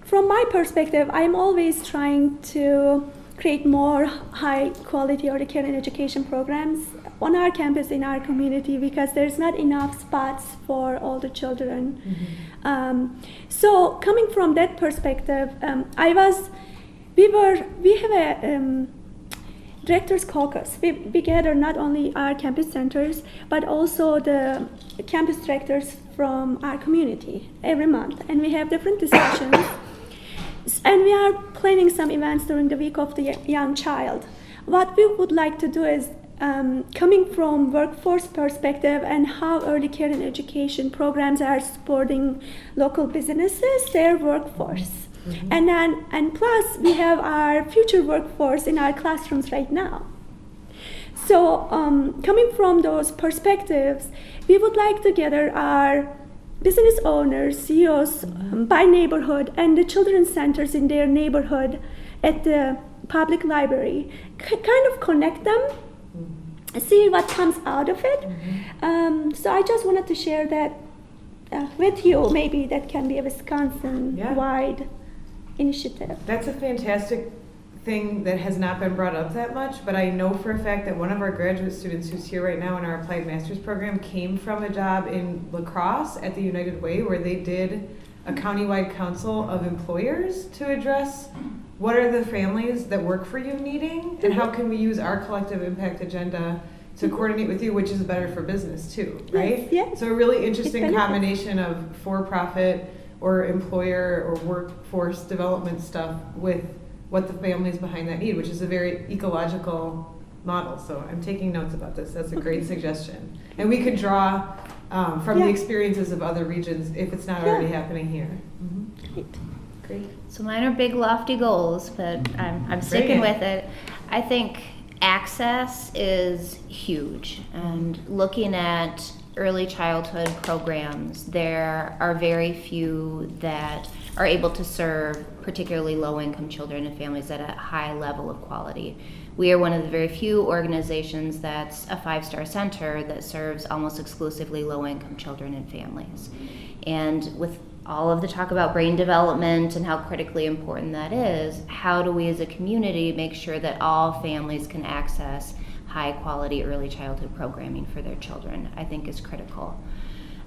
C: from my perspective, I'm always trying to create more high quality early care and education programs on our campus in our community, because there's not enough spots for all the children. Mm-hmm. So coming from that perspective, we have a directors caucus. We gather not only our campus centers, but also the campus directors from our community every month. And we have different discussions. And we are planning some events during the week of the young child. What we would like to do is coming from workforce perspective and how early care and education programs are supporting local businesses, their workforce. And plus we have our future workforce in our classrooms right now. So coming from those perspectives, we would like to gather our business owners, CEOs by neighborhood, and the children's centers in their neighborhood at the public library, kind of connect them, see what comes out of it. So I just wanted to share that with you. Maybe that can be a Wisconsin-wide initiative.
A: That's a fantastic thing that has not been brought up that much, but I know for a fact that one of our graduate students who's here right now in our Applied Master's program came from a job in La Crosse at the United Way, where they did a countywide council of employers to address what are the families that work for you needing, and how can we use our collective impact agenda to coordinate with you, which is better for business too, right?
C: Yes.
A: So a really interesting combination of for-profit or employer or workforce development stuff with what the families behind that need, which is a very ecological model. So I'm taking notes about this. That's a great suggestion. And we could draw from the experiences of other regions if it's not already happening here. Great.
B: So mine are big, lofty goals, but I'm sticking with it. I think access is huge. And looking at early childhood programs, there are very few that are able to serve particularly low-income children and families at a high level of quality. We are one of the very few organizations that's a 5-star center that serves almost exclusively low-income children and families. And with all of the talk about brain development and how critically important that is, how do we as a community make sure that all families can access high-quality early childhood programming for their children, I think is critical.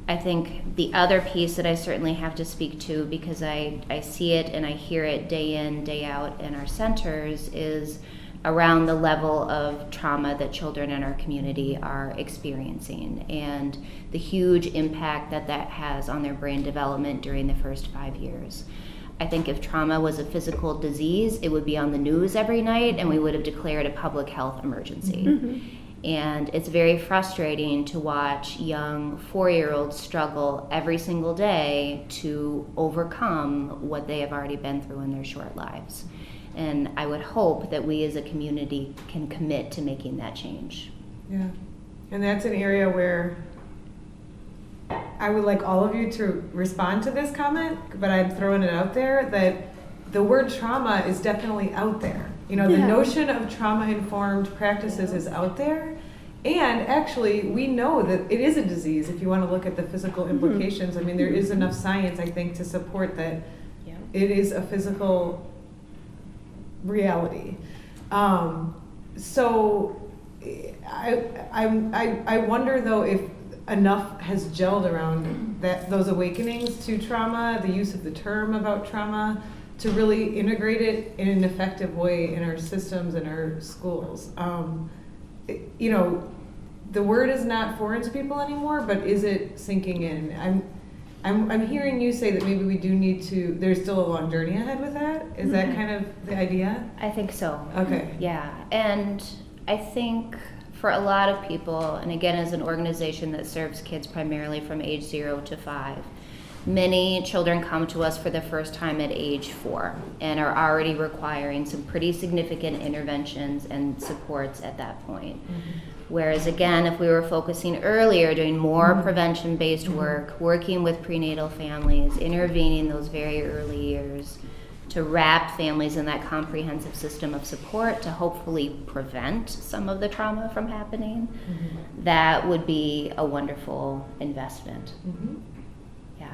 B: I think the other piece that I certainly have to speak to, because I see it and I hear it day in, day out in our centers, is around the level of trauma that children in our community are experiencing and the huge impact that that has on their brain development during the first 5 years. I think if trauma was a physical disease, it would be on the news every night and we would have declared a public health emergency. And it's very frustrating to watch young 4-year-olds struggle every single day to overcome what they have already been through in their short lives. And I would hope that we as a community can commit to making that change.
A: Yeah, and that's an area where I would like all of you to respond to this comment, but I'm throwing it out there that the word trauma is definitely out there. You know, the notion of trauma-informed practices is out there. And actually, we know that it is a disease if you want to look at the physical implications. I mean, there is enough science, I think, to support that it is a physical reality. So I wonder, though, if enough has gelled around those awakenings to trauma, the use of the term about trauma, to really integrate it in an effective way in our systems and our schools. You know, the word is not foreign to people anymore, but is it sinking in? I'm hearing you say that maybe we do need to, there's still a long journey ahead with that. Is that kind of the idea?
B: I think so.
A: Okay.
B: Yeah, and I think for a lot of people, and again as an organization that serves kids primarily from age 0 to 5, many children come to us for the first time at age 4 and are already requiring some pretty significant interventions and supports at that point. Whereas again, if we were focusing earlier, doing more prevention-based work, working with prenatal families, intervening those very early years to wrap families in that comprehensive system of support to hopefully prevent some of the trauma from happening, that would be a wonderful investment. Yeah,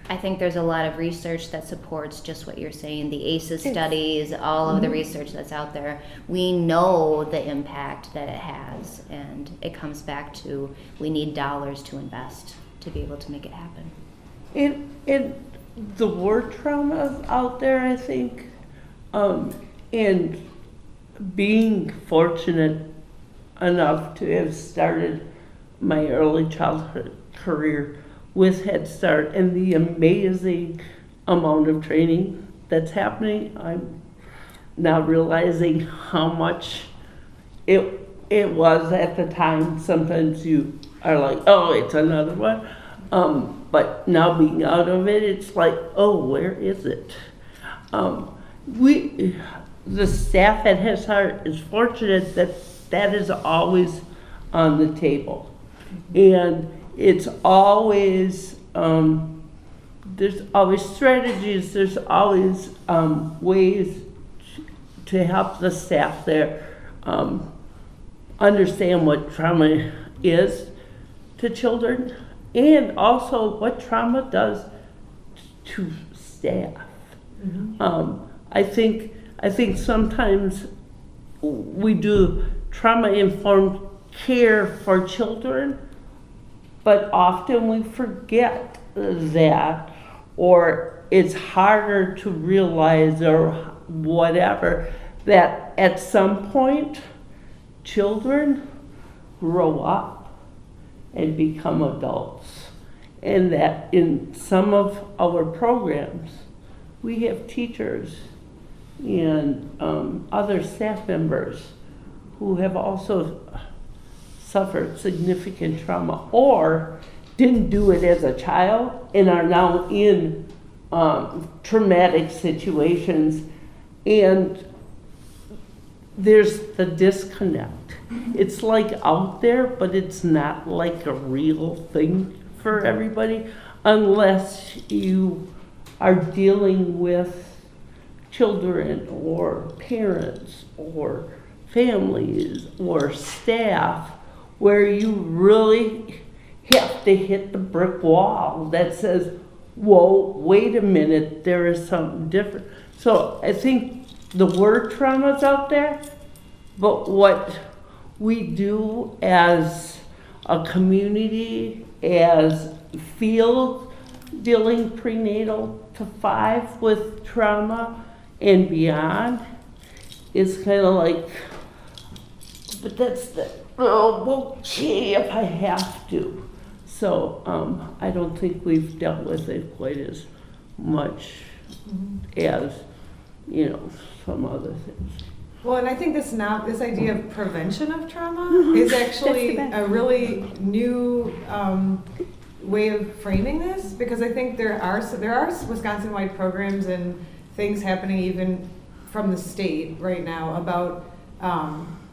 B: I think there's a lot of research that supports just what you're saying, the ACEs studies, all of the research that's out there. We know the impact that it has, and it comes back to we need dollars to invest to be able to make it happen.
D: And the word trauma is out there, I think, and being fortunate enough to have started my early childhood career with Head Start and the amazing amount of training that's happening, I'm now realizing how much it was at the time. Sometimes you are like, oh, it's another one. But now being out of it, it's like, oh, where is it? The staff at His Heart is fortunate that that is always on the table. And it's always, there's always strategies, there's always ways to help the staff there understand what trauma is to children, and also what trauma does to staff. I think sometimes we do trauma-informed care for children, but often we forget that, or it's harder to realize, or whatever, that at some point children grow up and become adults, and that in some of our programs we have teachers and other staff members who have also suffered significant trauma or didn't do it as a child and are now in traumatic situations, and there's the disconnect. It's like out there, but it's not like a real thing for everybody unless you are dealing with children or parents or families or staff where you really have to hit the brick wall that says, whoa, wait a minute, there is something different. So I think the word trauma's out there, but what we do as a community, as field dealing prenatal to 5 with trauma and beyond, is kind of like, but that's the, oh, okay, if I have to. So I don't think we've dealt with it quite as much as, some other things.
A: Well, and I think this idea of prevention of trauma is actually a really new way of framing this, because I think there are Wisconsin-wide programs and things happening even from the state right now about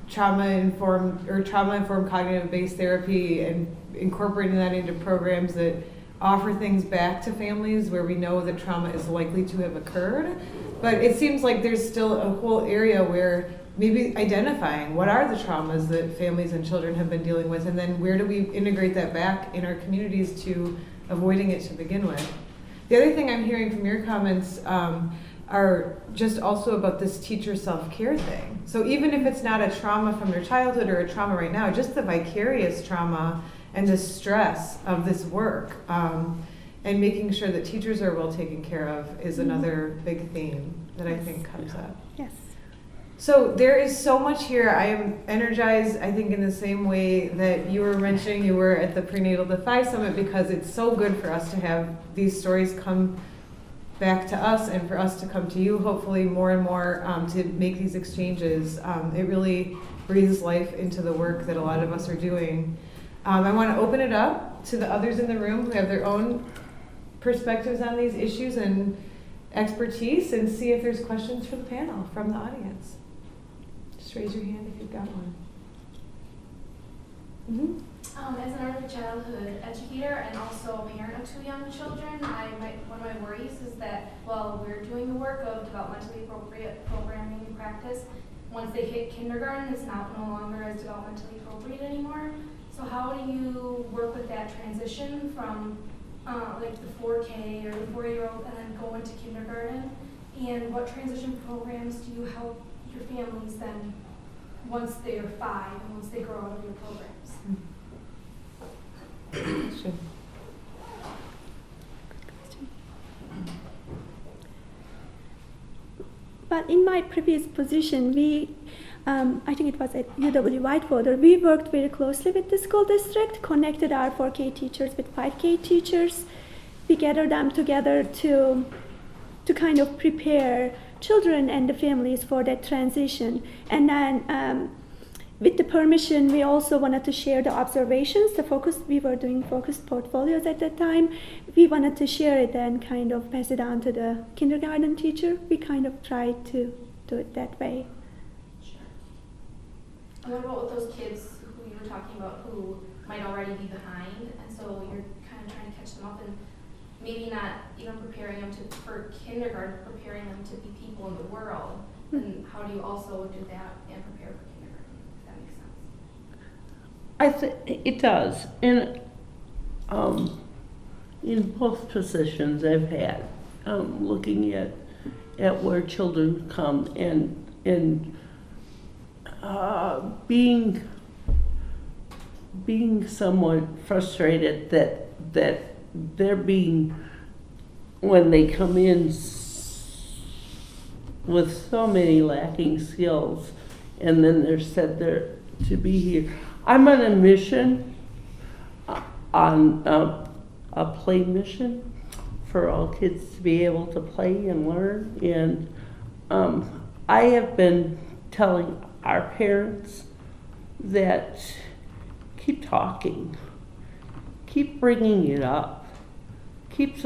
A: trauma-informed cognitive-based therapy and incorporating that into programs that offer things back to families where we know that trauma is likely to have occurred. But it seems like there's still a whole area where maybe identifying what are the traumas that families and children have been dealing with, and then where do we integrate that back in our communities to avoiding it to begin with. The other thing I'm hearing from your comments are just also about this teacher self-care thing. So even if it's not a trauma from their childhood or a trauma right now, just the vicarious trauma and the stress of this work, and making sure that teachers are well taken care of is another big theme that I think comes up.
C: Yes.
A: So there is so much here. I am energized, I think, in the same way that you were mentioning you were at the Prenatal Defy Summit, because it's so good for us to have these stories come back to us and for us to come to you, hopefully more and more, to make these exchanges. It really breathes life into the work that a lot of us are doing. I want to open it up to the others in the room who have their own perspectives on these issues and expertise, and see if there's questions for the panel from the audience. Just raise your hand if you've got one.
E: As an early childhood educator and also a parent of 2 young children, one of my worries is that while we're doing the work of developmentally appropriate programming and practice, once they hit kindergarten, it's no longer as developmentally appropriate anymore. So how do you work with that transition from like the 4K or the 4-year-old and then go into kindergarten? And what transition programs do you help your families then once they are 5 and once they grow out of your programs?
C: But in my previous position, we, I think it was at UW Whitewater, we worked very closely with the school district, connected our 4K teachers with 5K teachers. We gathered them together to kind of prepare children and the families for that transition. And then with the permission, we also wanted to share the observations, we were doing focused portfolios at that time. We wanted to share it and kind of pass it on to the kindergarten teacher. We kind of tried to do it that way.
E: And what about with those kids who you were talking about who might already be behind, and so you're kind of trying to catch them up and maybe not even preparing them for kindergarten, preparing them to be people in the world? And how do you also do that and prepare for kindergarten, if that makes sense?
D: I think it does. In both positions I've had, looking at where children come and being somewhat frustrated that they're being, when they come in with so many lacking skills, and then they're said they're to be here. I'm on a mission, on a play mission for all kids to be able to play and learn. And I have been telling our parents that keep talking, keep bringing it up, keep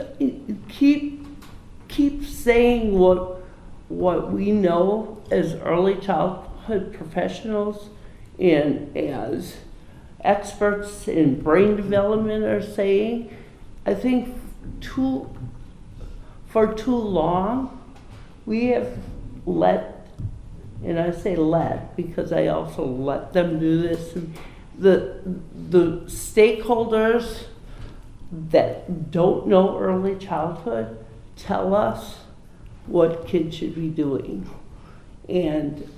D: saying what we know as early childhood professionals and as experts in brain development are saying. I think for too long we have let, and I say let because I also let them do this, the stakeholders that don't know early childhood tell us what kids should be doing. And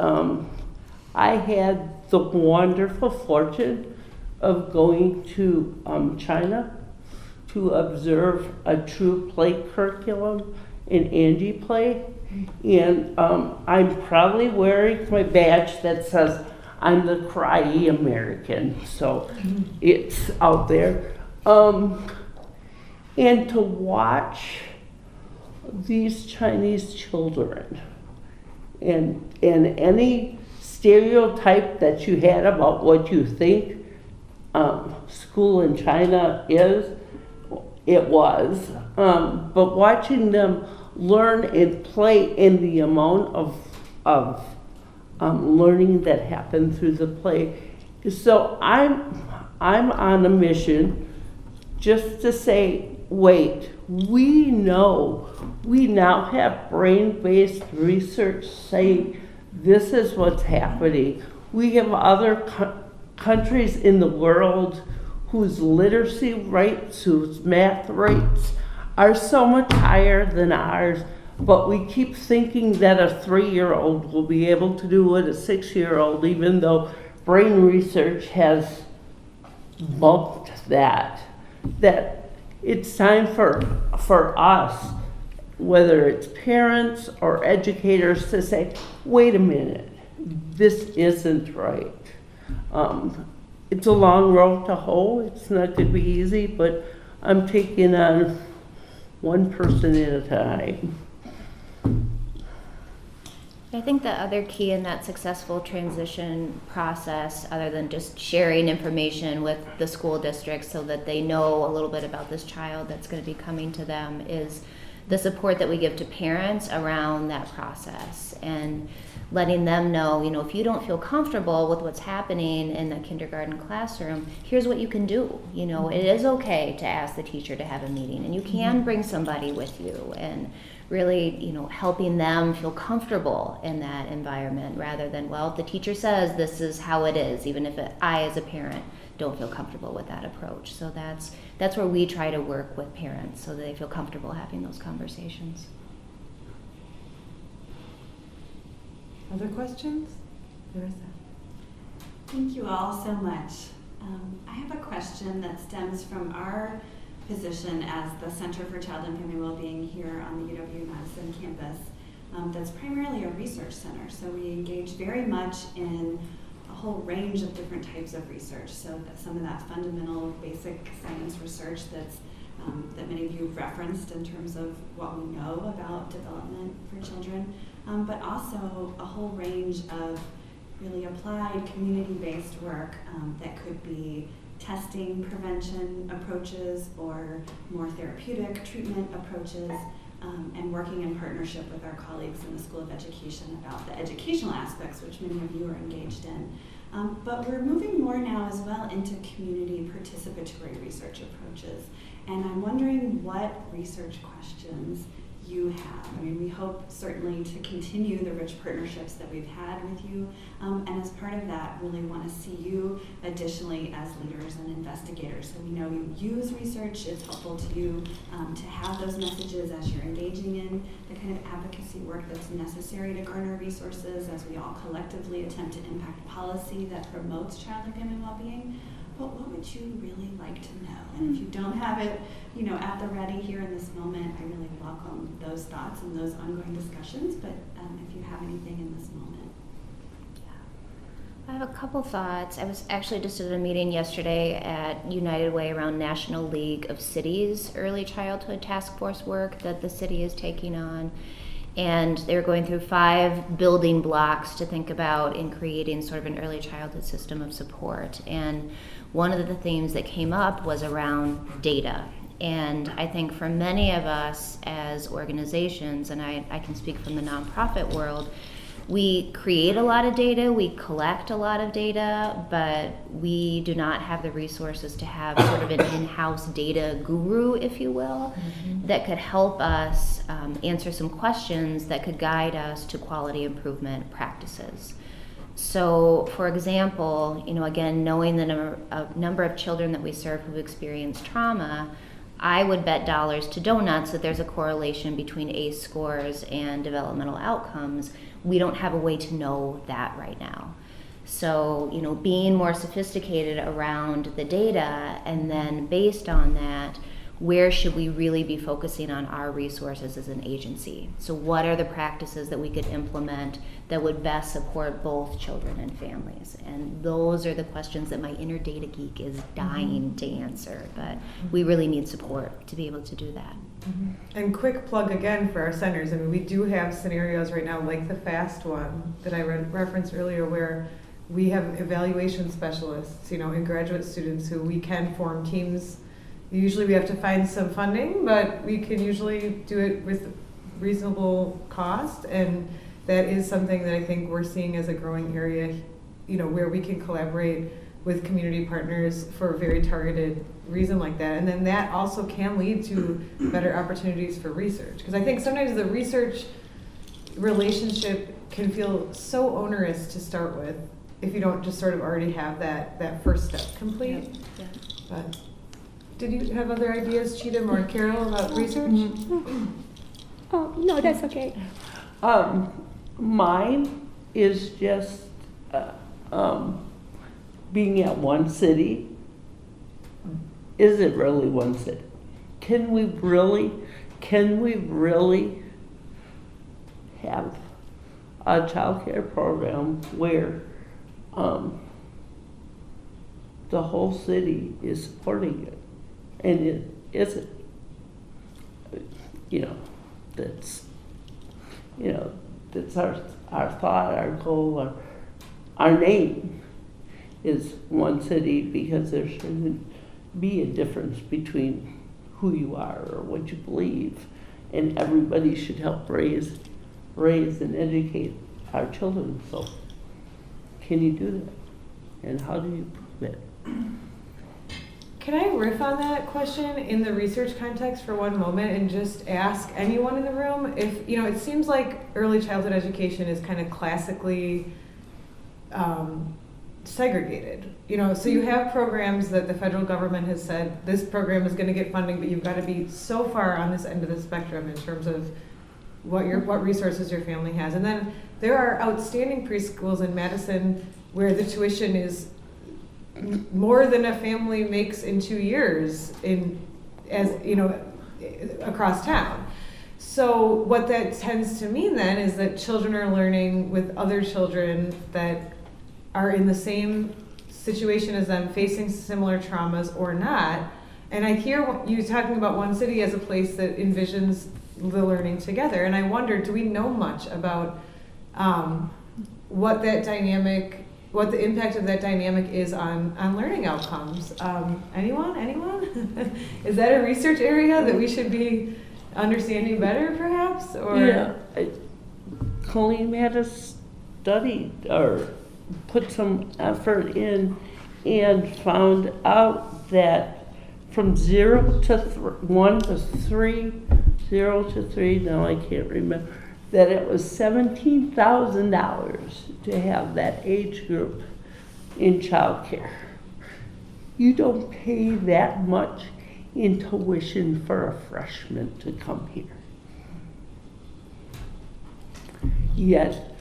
D: I had the wonderful fortune of going to China to observe a true play curriculum in Angie play. And I'm proudly wearing my badge that says I'm the Karate American, so it's out there. And to watch these Chinese children and any stereotype that you had about what you think school in China is, it was. But watching them learn and play in the amount of learning that happened through the play. So I'm on a mission just to say, wait, we now have brain-based research saying this is what's happening. We have other countries in the world whose literacy rates, whose math rates are so much higher than ours, but we keep thinking that a 3-year-old will be able to do what a 6-year-old, even though brain research has bumped that it's time for us, whether it's parents or educators, to say, wait a minute, this isn't right. It's a long road to hoe. It's not going to be easy, but I'm taking on one person at a time.
B: I think the other key in that successful transition process, other than just sharing information with the school districts so that they know a little bit about this child that's going to be coming to them, is the support that we give to parents around that process and letting them know, if you don't feel comfortable with what's happening in the kindergarten classroom, here's what you can do. It is okay to ask the teacher to have a meeting, and you can bring somebody with you, and really, helping them feel comfortable in that environment rather than, well, the teacher says this is how it is, even if I as a parent don't feel comfortable with that approach. So that's where we try to work with parents so that they feel comfortable having those conversations.
A: Other questions? Larissa.
F: Thank you all so much. I have a question that stems from our position as the Center for Child and Family Wellbeing here on the UW-Madison campus. That's primarily a research center, so we engage very much in a whole range of different types of research. So that some of that fundamental basic science research that many of you have referenced in terms of what we know about development for children, but also a whole range of really applied, community-based work that could be testing prevention approaches or more therapeutic treatment approaches, and working in partnership with our colleagues in the School of Education about the educational aspects, which many of you are engaged in. But we're moving more now as well into community participatory research approaches. And I'm wondering what research questions you have. I mean, we hope certainly to continue the rich partnerships that we've had with you. And as part of that, really want to see you additionally as leaders and investigators. So we know you use research. It's helpful to you to have those messages as you're engaging in the kind of advocacy work that's necessary to garner resources as we all collectively attempt to impact policy that promotes child and family well-being. But what would you really like to know? And if you don't have it, at the ready here in this moment, I really welcome those thoughts and those ongoing discussions. But if you have anything in this moment.
B: I have a couple thoughts. I was actually just at a meeting yesterday at United Way around National League of Cities Early Childhood Task Force work that the city is taking on. And they were going through 5 building blocks to think about in creating sort of an early childhood system of support. And one of the themes that came up was around data. And I think for many of us as organizations, and I can speak from the nonprofit world, we create a lot of data, we collect a lot of data, but we do not have the resources to have sort of an in-house data guru, if you will, that could help us answer some questions that could guide us to quality improvement practices. So, for example, again, knowing the number of children that we serve who've experienced trauma, I would bet dollars to donuts that there's a correlation between ACE scores and developmental outcomes. We don't have a way to know that right now. So, being more sophisticated around the data, and then based on that, where should we really be focusing on our resources as an agency? So what are the practices that we could implement that would best support both children and families? And those are the questions that my inner data geek is dying to answer, but we really need support to be able to do that.
A: And quick plug again for our centers. I mean, we do have scenarios right now like the FAST one that I referenced earlier, where we have evaluation specialists, and graduate students who we can form teams. Usually we have to find some funding, but we can usually do it with reasonable cost, and that is something that I think we're seeing as a growing area, where we can collaborate with community partners for a very targeted reason like that. And then that also can lead to better opportunities for research. Because I think sometimes the research relationship can feel so onerous to start with if you don't just sort of already have that first step complete.
B: Yeah.
A: But did you have other ideas, Cigdem or Carol, about research?
C: Oh, no, that's okay.
D: Mine is just being at one city. Is it really one city? Can we really have a child care program where the whole city is supporting it? And it isn't, that's our thought, our goal, our name is one city, because there shouldn't be a difference between who you are or what you believe, and everybody should help raise and educate our children. So can you do that? And how do you prove it?
A: Can I riff on that question in the research context for one moment and just ask anyone in the room if, it seems like early childhood education is kind of classically segregated. So you have programs that the federal government has said, this program is going to get funding, but you've got to be so far on this end of the spectrum in terms of what resources your family has. And then there are outstanding preschools in Madison where the tuition is more than a family makes in 2 years across town. So what that tends to mean then is that children are learning with other children that are in the same situation as them, facing similar traumas or not. And I hear you talking about one city as a place that envisions the learning together. And I wonder, do we know much about what that dynamic, what the impact of that dynamic is on learning outcomes. Anyone? Is that a research area that we should be understanding better, perhaps? Or
D: Yeah, Colleen had a study or put some effort in and found out that from 0 to 1 to 3, 0 to 3, now I can't remember, that it was $17,000 to have that age group in childcare. You don't pay that much in tuition for a freshman to come here. Yet,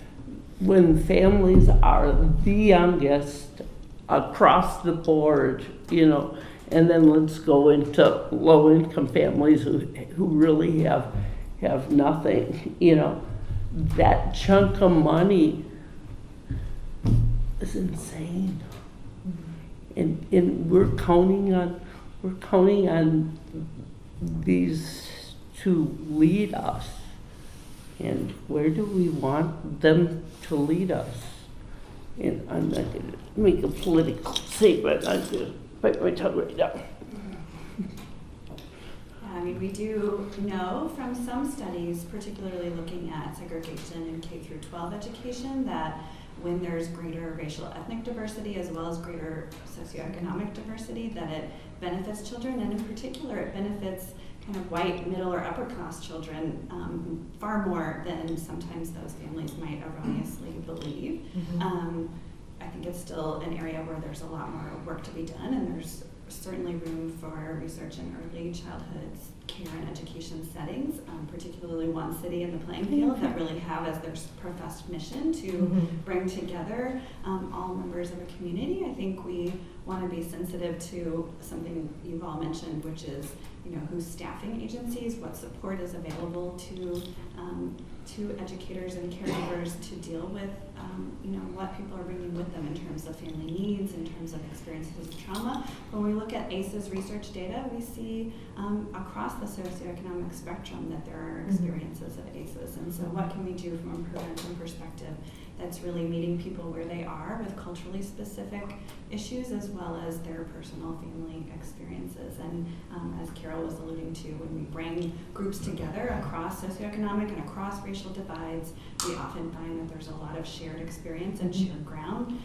D: when families are the youngest across the board, and then let's go into low-income families who really have nothing, that chunk of money is insane. And we're counting on these to lead us. And where do we want them to lead us? And I'm not going to make a political statement. I'm going to bite my tongue right now.
F: I mean, we do know from some studies, particularly looking at segregation in K through 12 education, that when there's greater racial ethnic diversity as well as greater socioeconomic diversity, that it benefits children, and in particular it benefits kind of white, middle, or upper class children far more than sometimes those families might erroneously believe. I think it's still an area where there's a lot more work to be done, and there's certainly room for research in early childhood care and education settings, particularly one city in the playing field that really have as their professed mission to bring together all members of a community. I think we want to be sensitive to something you've all mentioned, which is who's staffing agencies, what support is available to educators and caregivers to deal with what people are bringing with them in terms of family needs, in terms of experiences of trauma. When we look at ACEs research data, we see across the socioeconomic spectrum that there are experiences of ACEs. And so what can we do from a prevention perspective that's really meeting people where they are with culturally specific issues as well as their personal family experiences. And as Carol was alluding to, when we bring groups together across socioeconomic and across racial divides, we often find that there's a lot of shared experience and shared ground,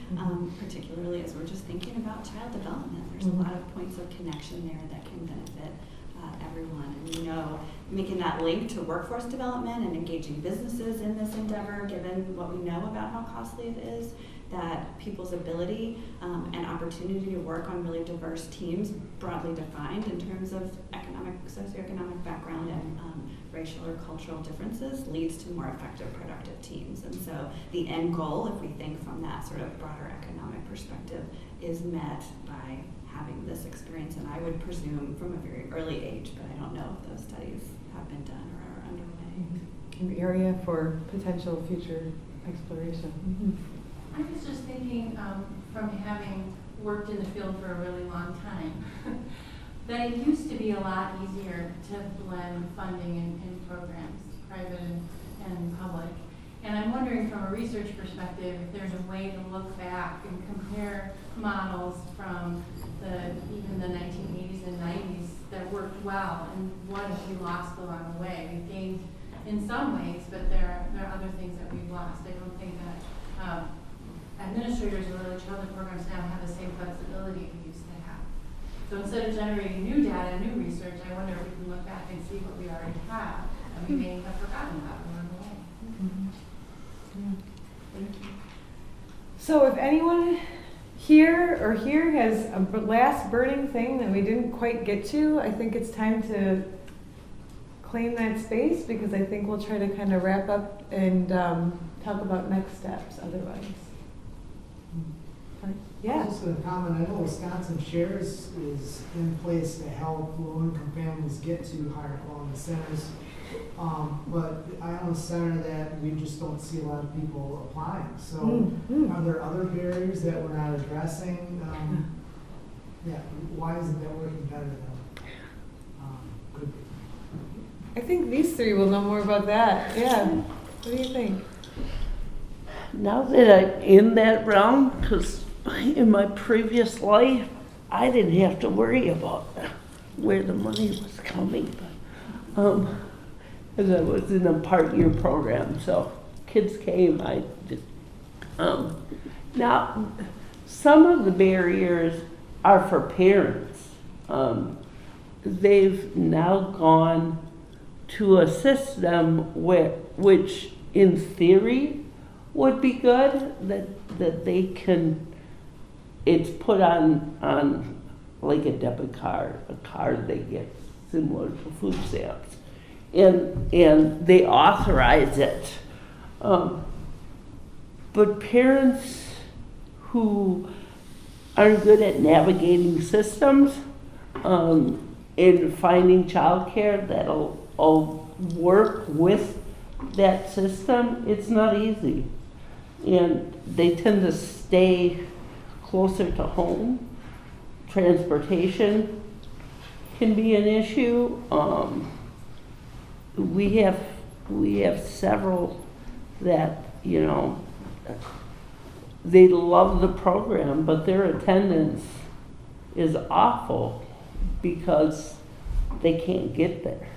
F: particularly as we're just thinking about child development. There's a lot of points of connection there that can benefit everyone. And we know making that link to workforce development and engaging businesses in this endeavor, given what we know about how costly it is, that people's ability and opportunity to work on really diverse teams, broadly defined in terms of socioeconomic background and racial or cultural differences, leads to more effective, productive teams. And so the end goal, if we think from that sort of broader economic perspective, is met by having this experience, and I would presume from a very early age, but I don't know if those studies have been done or are underway.
A: An area for potential future exploration.
G: I was just thinking, from having worked in the field for a really long time, that it used to be a lot easier to blend funding in programs, private and public. And I'm wondering from a research perspective if there's a way to look back and compare models from even the 1980s and 90s that worked well, and what have we lost along the way? We've gained in some ways, but there are other things that we've lost. I don't think that administrators of early childhood programs now have the same flexibility we used to have. So instead of generating new data and new research, I wonder if we can look back and see what we already have and we may have forgotten about along the way.
A: Thank you. So if anyone here has a last burning thing that we didn't quite get to, I think it's time to claim that space, because I think we'll try to kind of wrap up and talk about next steps otherwise. Yeah.
H: I was just going to comment, I know Wisconsin Shares is in place to help low-income families get to higher quality centers. But I own a center that we just don't see a lot of people applying. So are there other barriers that we're not addressing? Why isn't that working better than could be?
A: I think these three will know more about that. Yeah. What do you think?
D: now that I'm in that realm, because in my previous life, I didn't have to worry about where the money was coming. But, as I was in a part-year program, so kids came, I did. Now, some of the barriers are for parents. They've now gone to a system which in theory would be good, that they can, it's put on like a debit card, a card they get similar to food stamps, and they authorize it. But parents who aren't good at navigating systems and finding childcare that'll work with that system, it's not easy. And they tend to stay closer to home. Transportation can be an issue. We have several that, you know, they love the program, but their attendance is awful because they can't get there.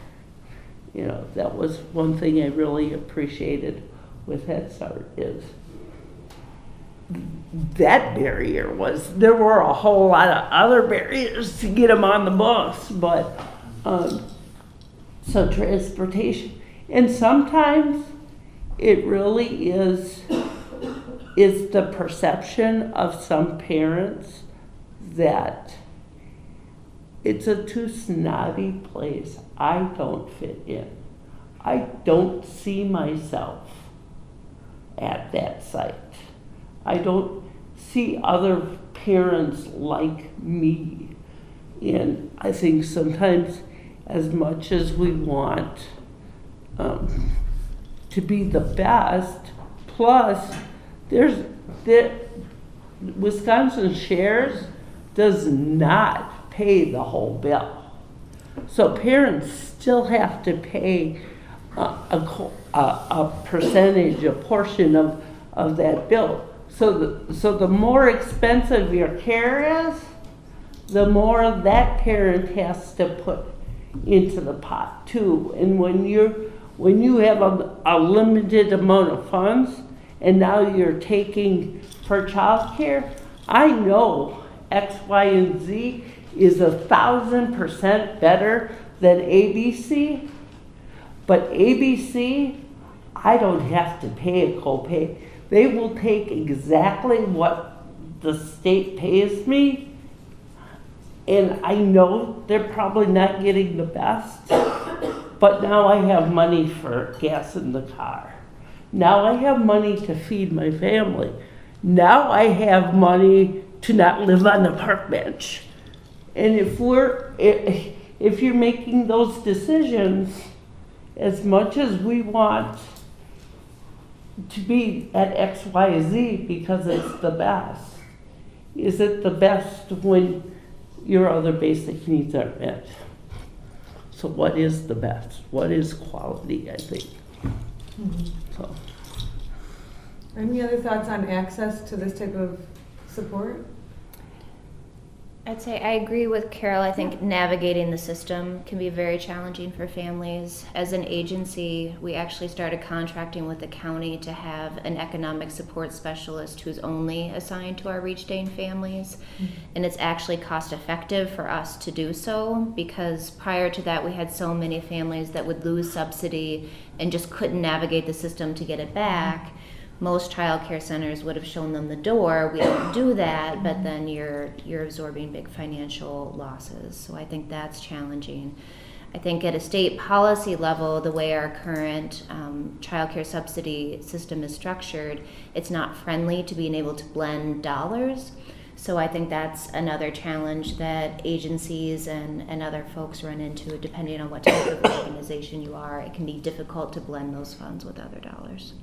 D: You know, that was one thing I really appreciated with Head Start, is that barrier was, there were a whole lot of other barriers to get them on the bus, but so transportation, and sometimes it really is the perception of some parents that it's a too snobby place. I don't fit in. I don't see myself at that site. I don't see other parents like me. And I think sometimes, as much as we want to be the best, plus Wisconsin Shares does not pay the whole bill. So parents still have to pay a percentage, a portion of that bill. So the more expensive your care is, the more that parent has to put into the pot too. And when you have a limited amount of funds, and now you're taking for childcare, I know X, Y, and Z is 1,000% better than ABC, but ABC, I don't have to pay a copay. They will take exactly what the state pays me, and I know they're probably not getting the best, but now I have money for gas in the car. Now I have money to feed my family. Now I have money to not live on the park bench. And if you're making those decisions, as much as we want to be at X, Y, Z because it's the best, is it the best when your other basic needs aren't met? So what is the best? What is quality, I think? So.
A: Any other thoughts on access to this type of support?
B: I'd say I agree with Carol. I think navigating the system can be very challenging for families. As an agency, we actually started contracting with the county to have an economic support specialist who's only assigned to our Reach Dane families. And it's actually cost effective for us to do so, because prior to that we had so many families that would lose subsidy and just couldn't navigate the system to get it back. Most child care centers would have shown them the door. We don't do that, but then you're absorbing big financial losses. So I think that's challenging. I think at a state policy level, the way our current child care subsidy system is structured, it's not friendly to being able to blend dollars. So I think that's another challenge that agencies and other folks run into, depending on what type of organization you are. It can be difficult to blend those funds with other dollars.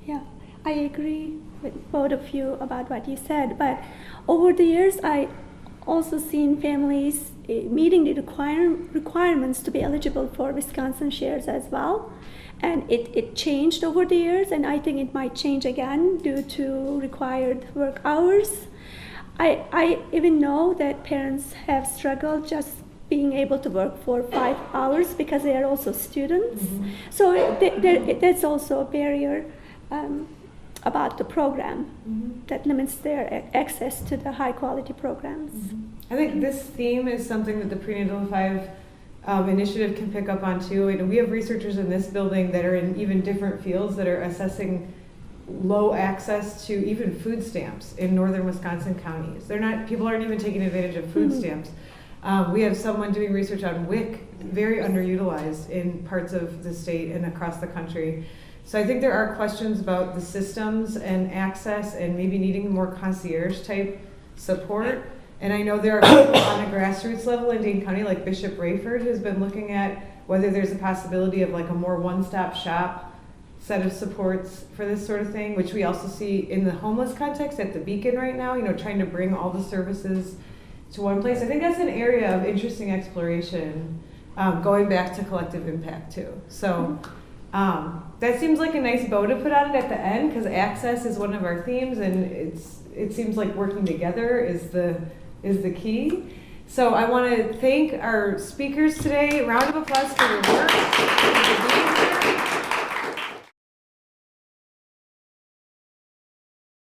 C: Yeah, I agree with both of you about what you said, but over the years I also seen families meeting the requirements to be eligible for Wisconsin Shares as well. and it changed over the years, and I think it might change again due to required work hours. I even know that parents have struggled just being able to work for 5 hours because they are also students.
A: Mm-hmm.
C: So that's also a barrier about the program that limits their access to the high quality programs.
A: I think this theme is something that the Prenatal 5 initiative can pick up on too. And we have researchers in this building that are in even different fields that are assessing low access to even food stamps in northern Wisconsin counties. People aren't even taking advantage of food stamps. We have someone doing research on WIC, very underutilized in parts of the state and across the country. So I think there are questions about the systems and access and maybe needing more concierge type support. And I know there are people on a grassroots level in Dane County, like Bishop Rayford, who's been looking at whether there's a possibility of like a more one-stop shop set of supports for this sort of thing, which we also see in the homeless context at the Beacon right now, trying to bring all the services to one place. I think that's an area of interesting exploration, going back to collective impact too. So that seems like a nice bow to put on it at the end, because access is one of our themes, and it seems like working together is the key. So I want to thank our speakers today. A round of applause for your work.